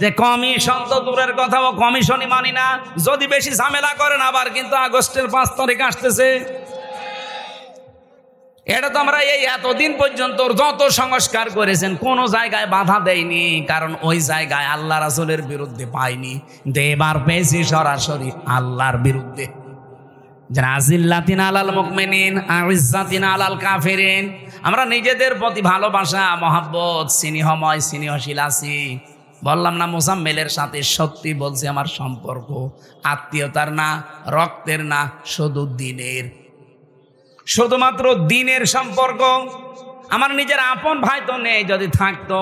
যে কমিশন তো দূরের কথা, ও কমিশনই মানি না। যদি বেশি ঝামেলা করেন আবার কিন্তু আগস্টের 5 তারিখ আসতেছে। এটা তো আমরা এই এতদিন পর্যন্ত যত সংস্কার করেছেন কোন জায়গায় বাধা দেয়নি, কারণ ওই জায়গায় আল্লাহ রাসূলের বিরুদ্ধে পাইনি। কিন্তু এবার পেয়েছি সরাসরি আল্লাহর বিরুদ্ধে। আজিল্লাতিন আলাল মুমিনিন আইজ্জাতিন আলাল কাফিরিন। আমরা নিজেদের প্রতি ভালোবাসা, মহাব্বত, স্নেহময় স্নেহশীল আছি। বললাম না মোজাম্মেলের সাথে, সত্যি বলছি, আমার সম্পর্ক আত্মীয়তার না, রক্তের না, শুধু দিনের, শুধুমাত্র দিনের সম্পর্ক। আমার নিজের আপন ভাই তো নেই, যদি থাকতো,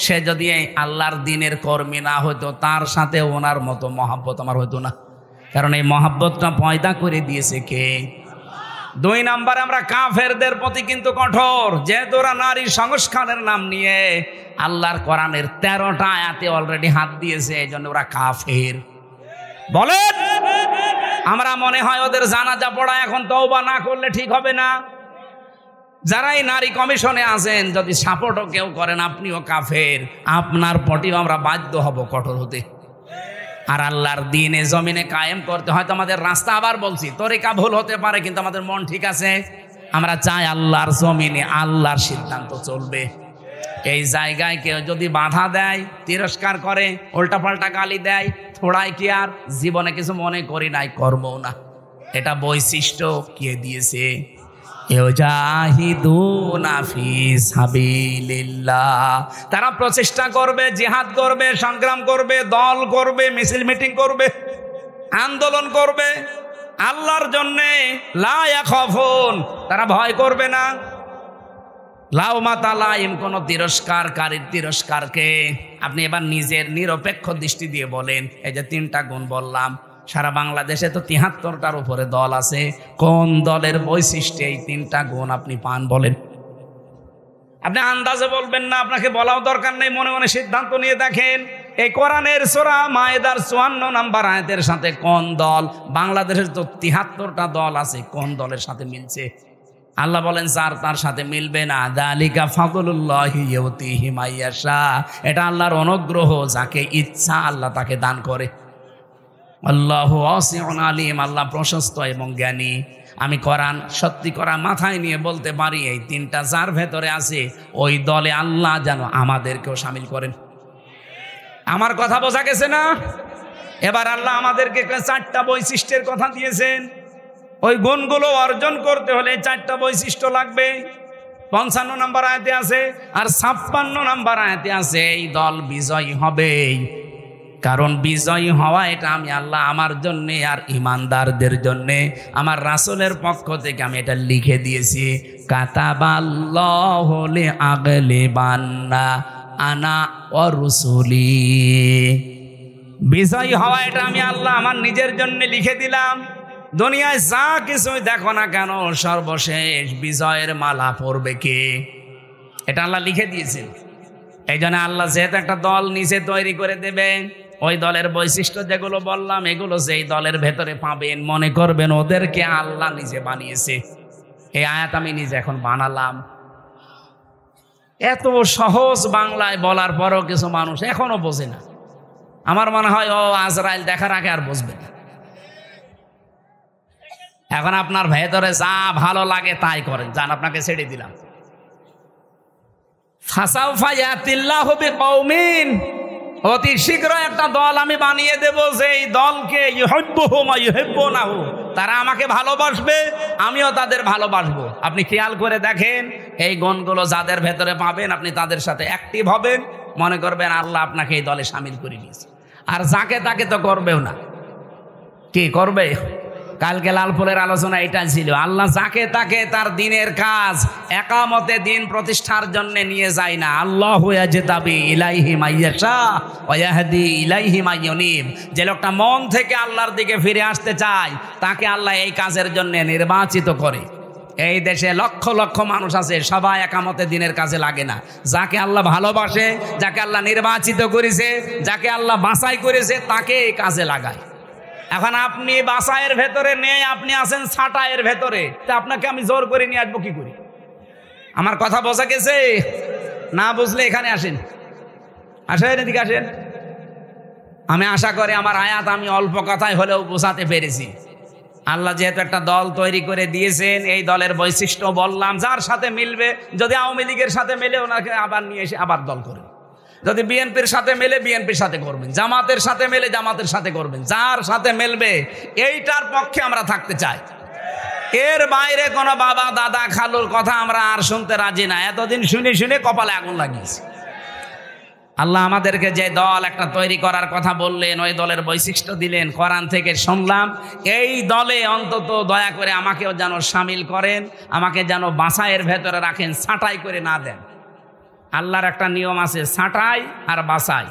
সে যদি আল্লাহর দিনের কর্মী না হতো, তার সাথে ওনার মতো মহাব্বত আমার হতো না। কারণ এই মহাব্বতটা পয়দা করে দিয়েছে কে? 2 নম্বরে আমরা কাফেরদের প্রতি কিন্তু কঠোর, যেহেতু ওরা নারী সংস্কারের নাম নিয়ে আল্লাহর কোরআনের 13টা আয়াতে অলরেডি হাত দিয়েছে, এই জন্য ওরা কাফের। বলেন, আমরা মনে হয় ওদের জানাজা পড়া এখন তওবা না করলে ঠিক হবে না। যারা এই নারী কমিশনে আছেন, যদি সাপোর্টও কেউ করেন, আপনিও কাফের, আপনার প্রতিও আমরা বাধ্য হব কঠোর হতে। আর আল্লাহর দিনে জমিনে কায়েম করতে, হয়তো আমাদের রাস্তা, আবার বলছি, তরিকা ভুল হতে পারে, কিন্তু আমাদের মন ঠিক আছে। আমরা চাই আল্লাহর জমিনে আল্লাহর সিদ্ধান্ত চলবে। এই জায়গায় কেউ যদি বাধা দেয়, তিরস্কার করে, উল্টাপাল্টা গালি দেয়, থোড়াই কি আর জীবনে কিছু মনে করি নাই, করবো না। এটা বৈশিষ্ট্য কে দিয়েছে? ইউজাহিদুনা ফি সাবিলিল্লাহ। তারা প্রচেষ্টা করবে, জিহাদ করবে, সংগ্রাম করবে, দল করবে, মিছিল মিটিং করবে, আন্দোলন করবে আল্লাহর জন্যে। লা ইয়াখাফুন, তারা ভয় করবে না। লাউমাতা লাইম, কোন তিরস্কারকারীর তিরস্কারকে আপনি এবার নিজের নিরপেক্ষ দৃষ্টি দিয়ে বলেন। এই যে 3টা গুণ বললাম, সারা বাংলাদেশে তো 73টার উপরে দল আছে, কোন দলের বৈশিষ্ট্যে এই 3টা গুণ আপনি পান বলেন। আপনি আন্দাজে বলবেন না, আপনাকে বলাও দরকার নেই, মনে মনে সিদ্ধান্ত নিয়ে দেখেন এই কোরআনের সূরা মায়েদার 54 নম্বর আয়াতের সাথে কোন দল, বাংলাদেশের তো 73টা দল আছে, কোন দলের সাথে মিলছে? আল্লাহ বলেন স্যার তার সাথে মিলবে না। যালিকা ফাদলুল্লাহি ইউতিহি মাইয়াশা, এটা আল্লাহর অনুগ্রহ, যাকে ইচ্ছা আল্লাহ তাকে দান করে। আল্লাহু ওয়াসিউন আলিম, আল্লাহ প্রশস্ত এবং জ্ঞানী। আমি কোরআন সত্যি করা মাথায় নিয়ে বলতে পারি, এই 3টা যার ভেতরে আছে ওই দলে আল্লাহ যেন আমাদেরকেও শামিল করেন। আমার কথা বোঝা গেছে না? এবার আল্লাহ আমাদেরকে 4টা বৈশিষ্ট্যের কথা দিয়েছেন। ওই গুণগুলো অর্জন করতে হলে 4টা বৈশিষ্ট্য লাগবে। 55 নম্বর আয়াতে আছে, আর 56 নম্বর আয়াতে আছে এই দল বিজয়ী হবে। কারণ বিজয়ী হওয়া এটা আমি আল্লাহ আমার জন্যে আর ইমানদারদের জন্যে আমার রাসূলের পক্ষ থেকে আমি এটা লিখে দিয়েছি। কাতাবাল্লাহু লিআগলিবান্না আনা ওয়া রুসুলি। বিজয়ী হওয়া এটা আমি আল্লাহ আমার নিজের জন্য লিখে দিলাম। দুনিয়ায় যা কিছুই দেখো না কেন, সর্বশেষ বিজয়ের মালা পরবে কে? এটা আল্লাহ লিখে দিয়েছেন। এই জন্য আল্লাহ যেহেতু একটা দল নিজে তৈরি করে দেবে, ওই দলের বৈশিষ্ট্য যেগুলো বললাম এগুলো যেই দলের ভেতরে পাবেন, মনে করবেন ওদেরকে আল্লাহ নিজে বানিয়েছে। এই আয়াত আমি নিজে এখন বানালাম। এত সহজ বাংলায় বলার পরও কিছু মানুষ এখনো বোঝে না। আমার মনে হয় ও আজরাইল দেখার আগে আর বুঝবে না। এখন আপনার ভেতরে যা ভালো লাগে তাই করেন, যান, আপনাকে ছেড়ে দিলাম। ফাসাউফা ইয়াতিল্লাহু বিকওমিন, অতি শীঘ্র একটা দল আমি বানিয়ে দেব, যে এই দলকে ইউহিব্বুহুম ওয়া ইউহিব্বুনাহু, তারা আমাকে ভালোবাসবে, আমিও তাদের ভালোবাসবো। আপনি খেয়াল করে দেখেন এই গুণগুলো যাদের ভেতরে পাবেন, আপনি তাদের সাথে অ্যাক্টিভ হবেন, মনে করবেন আল্লাহ আপনাকে এই দলে শামিল করে নিয়েছে। আর যাকে তাকে তো করবেও না। কি করবে? কালকে লালপুরের আলোচনা এটা ছিল, আল্লাহ যাকে তাকে তার দিনের কাজ একামতে দিন প্রতিষ্ঠার জন্য নিয়ে যায় না। আল্লাহু ইয়াজতাবি ইলাইহি মাইয়াশা ওয়া ইয়াহদি ইলাইহি মাইয়ুনিব। যে লোকটা মন থেকে আল্লাহর দিকে ফিরে আসতে চায় তাকে আল্লাহ এই কাজের জন্য নির্বাচিত করে। এই দেশে লক্ষ লক্ষ মানুষ আছে, সবাই একামতে দিনের কাজে লাগে না। যাকে আল্লাহ ভালোবাসে, যাকে আল্লাহ নির্বাচিত করেছে, যাকে আল্লাহ বাছাই করেছে, তাকে এই কাজে লাগায়। এখন আপনি বাসায়ের ভেতরে নেই, আপনি আছেন ছাটায়ের ভেতরে, তা আপনাকে আমি জোর করে নিয়ে আসবো কি করি? আমার কথা বোঝা গেছে? না বুঝলে এখানে আসেন, আসেন, এদিকে আসেন। আমি আশা করি আমার আয়াত আমি অল্প কথায় হলেও বোঝাতে পেরেছি। আল্লাহ যেহেতু একটা দল তৈরি করে দিয়েছেন, এই দলের বৈশিষ্ট্য বললাম, যার সাথে মিলবে, যদি আওয়ামী লীগের সাথে মেলে ওনাকে আবার নিয়ে এসে আবার দল করবে, যদি বিএনপির সাথে মেলে বিএনপির সাথে করবেন, জামাতের সাথে মেলে জামাতের সাথে করবেন, যার সাথে মেলবে এইটার পক্ষে আমরা থাকতে চাই। এর বাইরে কোনো বাবা দাদা খালুর কথা আমরা আর শুনতে রাজি না। এতদিন শুনে শুনে কপালে আগুন লাগিয়েছে। আল্লাহ আমাদেরকে যে দল একটা তৈরি করার কথা বললেন, ওই দলের বৈশিষ্ট্য দিলেন, কোরআন থেকে শুনলাম। এই দলে অন্তত দয়া করে আমাকেও যেন শামিল করেন, আমাকে যেন বাছাইয়ের ভেতরে রাখেন, ছাঁটাই করে না দেন। আল্লাহর একটা নিয়ম আছে, ছাঁটাই আর বাছাই।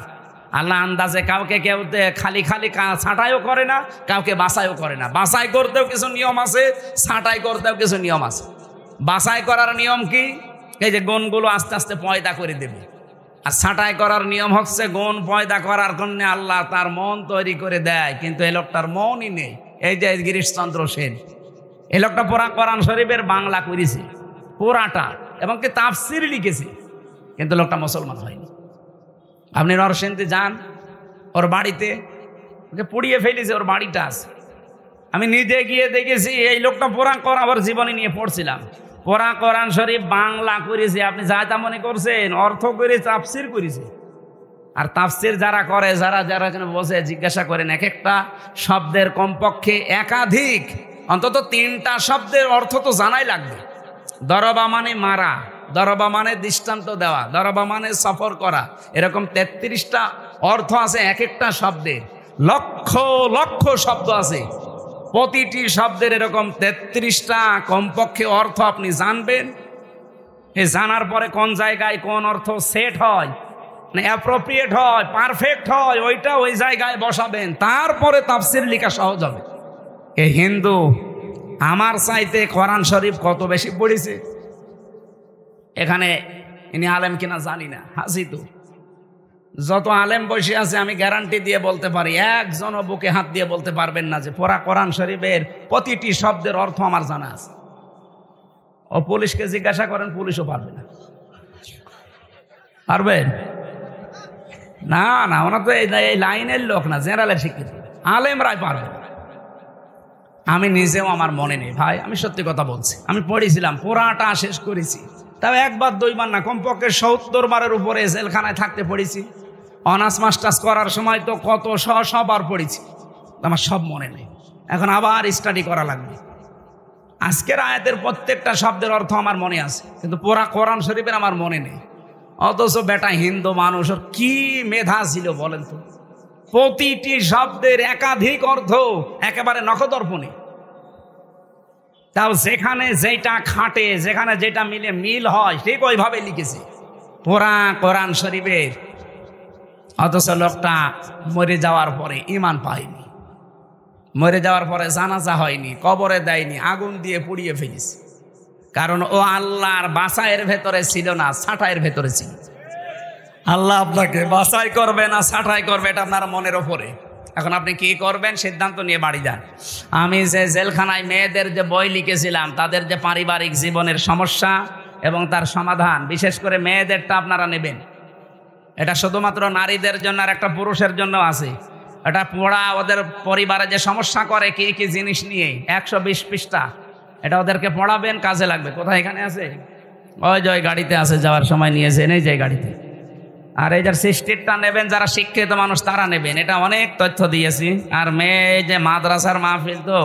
আল্লাহ আন্দাজে কাউকে কেউ খালি খালি ছাঁটাইও করে না, কাউকে বাছাইও করে না। বাছাই করতেও কিছু নিয়ম আছে, ছাঁটাই করতেও কিছু নিয়ম আছে। বাছাই করার নিয়ম কি? এই যে গুণগুলো আস্তে আস্তে পয়দা করে দেবে। আর ছাঁটাই করার নিয়ম হচ্ছে গুণ পয়দা করার জন্য আল্লাহ তার মন তৈরি করে দেয়, কিন্তু এই লোকটার মনই নেই। এই যে গিরিশচন্দ্র সেন, এই লোকটা পুরা কোরআন শরীফের বাংলা করেছে পুরাটা, এবং কি তাফসির লিখেছে, কিন্তু লোকটা মুসলমান হয়নি। আপনি নরসিংদী যান, ওর বাড়িতে ওকে পুড়িয়ে ফেলেছে, ওর বাড়িটা আছে। আমি নিজে গিয়ে দেখেছি এই লোকটা পুরা কোরআন, আবার জীবনী নিয়ে পড়ছিলাম, পুরা কোরআন শরীফ বাংলা করেছে। আপনি যা তা মনে করছেন, অর্থ করে তাফসির করেছে। আর তাফসির যারা করে, যারা যারা বসে জিজ্ঞাসা করেন, এক একটা শব্দের কমপক্ষে একাধিক, অন্তত 3টা শব্দের অর্থ তো জানাই লাগবে। দরবা মানে মারা, দরবা মানে দৃষ্টান্ত দেওয়া, দরবা মানে সফর করা, এরকম 33টা অর্থ আছে এক একটা শব্দের। লক্ষ লক্ষ শব্দ আছে, প্রতিটি শব্দের এরকম 33টা কমপক্ষে অর্থ আপনি জানবেন। এ জানার পরে কোন জায়গায় কোন অর্থ সেট হয়, মানে অ্যাপ্রোপ্রিয়েট হয়, পারফেক্ট হয়, ওইটা ওই জায়গায় বসাবেন, তারপরে তাফসির লেখা সহজ হবে। এ হিন্দু আমার চাইতে কোরআন শরীফ কত বেশি পড়েছে। এখানে ইনি আলেম কিনা জানি না, হাসি তো যত আলেম বসে আছে আমি গ্যারান্টি দিয়ে বলতে পারি একজনও বুকে হাত দিয়ে বলতে পারবেন না যে পুরা কোরআন শরীফের প্রতিটি শব্দের অর্থ আমার জানা আছে। ও পুলিশকে জিজ্ঞাসা করেন, পুলিশও পারবে না। পারবেন না? না, ওরা তো এই লাইনের লোক না, জেনারেলের শিক্ষিত, আলেমরাই পারবে। আমি নিজেও আমার মনে নেই ভাই, আমি সত্যি কথা বলছি। আমি পড়েছিলাম, পুরাটা শেষ করেছি, তাও একবার দুইবার না, কমপক্ষে 70 বারের উপরে জেলখানায় থাকতে পড়েছি। অনার্স মাস্টার্স করার সময় তো কত সবার পড়েছি, আমার সব মনে নেই। এখন আবার স্টাডি করা লাগবে। আজকের আয়াতের প্রত্যেকটা শব্দের অর্থ আমার মনে আছে, কিন্তু পুরা কোরআন শরীফের আমার মনে নেই। অথচ বেটা হিন্দু মানুষ, ওর কি মেধা ছিল বলেন তো, প্রতিটি শব্দের একাধিক অর্থ একেবারে নখদর্পণে। তাও যেখানে যেটা খাটে, যেখানে যেটা মিল হয়, ঠিক ওইভাবে লিখেছে পুরা কোরআন শরীফের। অথচ লোকটা মরে যাওয়ার পরে ঈমান পায়নি, মরে যাওয়ার পরে জানাজা হয়নি, কবরে দেয়নি, আগুন দিয়ে পুড়িয়ে ফেলিস। কারণ ও আল্লাহর বাছাইয়ের ভেতরে ছিল না, ছাঁটাইয়ের ভেতরে ছিল। আল্লাহ আপনাকে বাছাই করবে না ছাঁটাই করবে, এটা আপনার মনের ওপরে। এখন আপনি কি করবেন সিদ্ধান্ত নিয়ে বাড়ি যান। আমি যে জেলখানায় মেয়েদের যে বই লিখেছিলাম, তাদের যে পারিবারিক জীবনের সমস্যা এবং তার সমাধান, বিশেষ করে মেয়েদেরটা আপনারা নেবেন। এটা শুধুমাত্র নারীদের জন্য আর একটা পুরুষের জন্য আছে। এটা পড়া ওদের পরিবারে যে সমস্যা করে কি কি জিনিস নিয়ে, 120 পৃষ্ঠা, এটা ওদেরকে পড়াবেন, কাজে লাগবে। কোথায় এখানে আছে? ওই যে গাড়িতে আছে, যাওয়ার সময় নিয়েছে, এই যে গাড়িতে। আর এই যে সিস্টেমটা নেবেন, যারা শিক্ষিত মানুষ তারা নেবেন, এটা অনেক তথ্য দিয়েছি। আর মেয়ে যে মাদ্রাসার মাহফিল, তো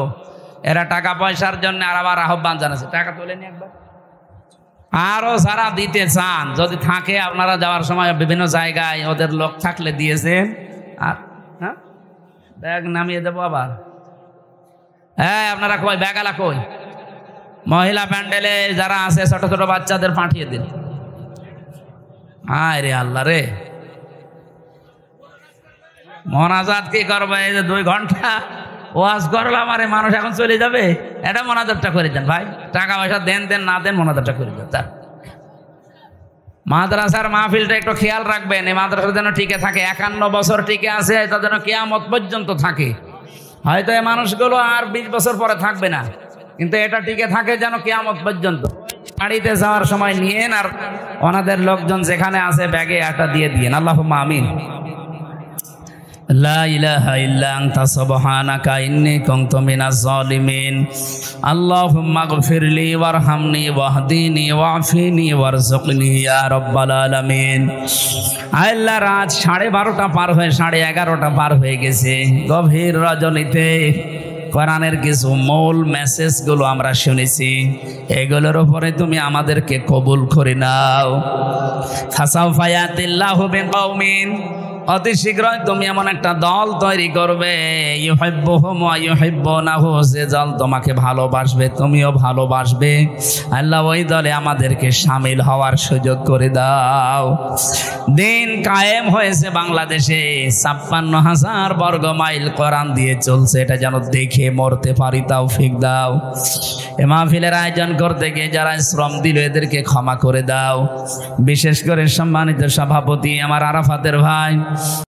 এরা টাকা পয়সার জন্য আর আবার আহ্বান জানাচ্ছে, টাকা তোলেনি একবার। আরও যারা দিতে চান যদি থাকে, আপনারা যাওয়ার সময় বিভিন্ন জায়গায় ওদের লোক থাকলে দিয়েছেন। আর হ্যাঁ, ব্যাগ নামিয়ে দেবো আবার। হ্যাঁ, আপনারা কই ব্যাগালা কই? মহিলা প্যান্ডেলে যারা আছে ছোট ছোট বাচ্চাদের পাঠিয়ে দিন। আয় রে আল্লাহ রে, মোনাজাত কি করবে? এই যে 2 ঘন্টা ওয়াজ করলাম, আরে মানুষ এখন চলে যাবে। এটা মোনাজাতটা করে দেন ভাই, টাকা পয়সা দেন না দেন, মোনাজাতটা করে দেন। তার মাদ্রাসার মাহফিলটা একটু খেয়াল রাখবেন, এই মাদ্রাসা যেন টিকে থাকে, 51 বছর টিকে আছে, তা যেন কিয়ামত পর্যন্ত থাকে। হয়তো এই মানুষগুলো আর 20 বছর পরে থাকবে না, কিন্তু এটা টিকে থাকে যেন কিয়ামত পর্যন্ত। বাড়িতে যাওয়ার সময় নিয়েন, আর ওনাদের লোকজন যেখানে আছে ব্যাগে একটা দিয়ে দিয়েন। আল্লাহুম্মা আমিন। লা ইলাহা ইল্লা আনতা সুবহানাকা ইন্নী কুনতু মিনাজ জালিমিন। আল্লাহুম্মা গফিরলি ওয়ারহামনি ওয়াহদিনি ওয়াফিনি ওয়ারযুকনি ইয়া রাব্বাল আলামিন। আল্লাহ, রাত 12:30 পার হয়ে 11:30 পার হয়ে গেছে। গভীর রজনীতে কোরআনের কিছু মূল মেসেজগুলো আমরা শুনেছি, এগুলোর উপরে তুমি আমাদেরকে কবুল করে নাও। ফাসাউফা ইয়াতিল্লাহু বিকওমিন, অতি শীঘ্রই তুমি এমন একটা দল তৈরি করবে, ইউহিব্বুহুম ওয়া ইউহিব্বুনাহু, যে দল তোমাকে ভালোবাসবে তুমিও ভালোবাসবে। আল্লাহ, ওই দলে আমাদেরকে শামিল হওয়ার সুযোগ করে দাও। দিন কায়েম হয়েছে বাংলাদেশে, 56,000 বর্গ মাইল কোরআন দিয়ে চলছে, এটা যেন দেখে মরতে পারি, তৌফিক দাও। এ মাহফিলের আয়োজন করতে গিয়ে যারা শ্রম দিল, এদেরকে ক্ষমা করে দাও। বিশেষ করে সম্মানিত সভাপতি আমার আরাফাতের ভাই,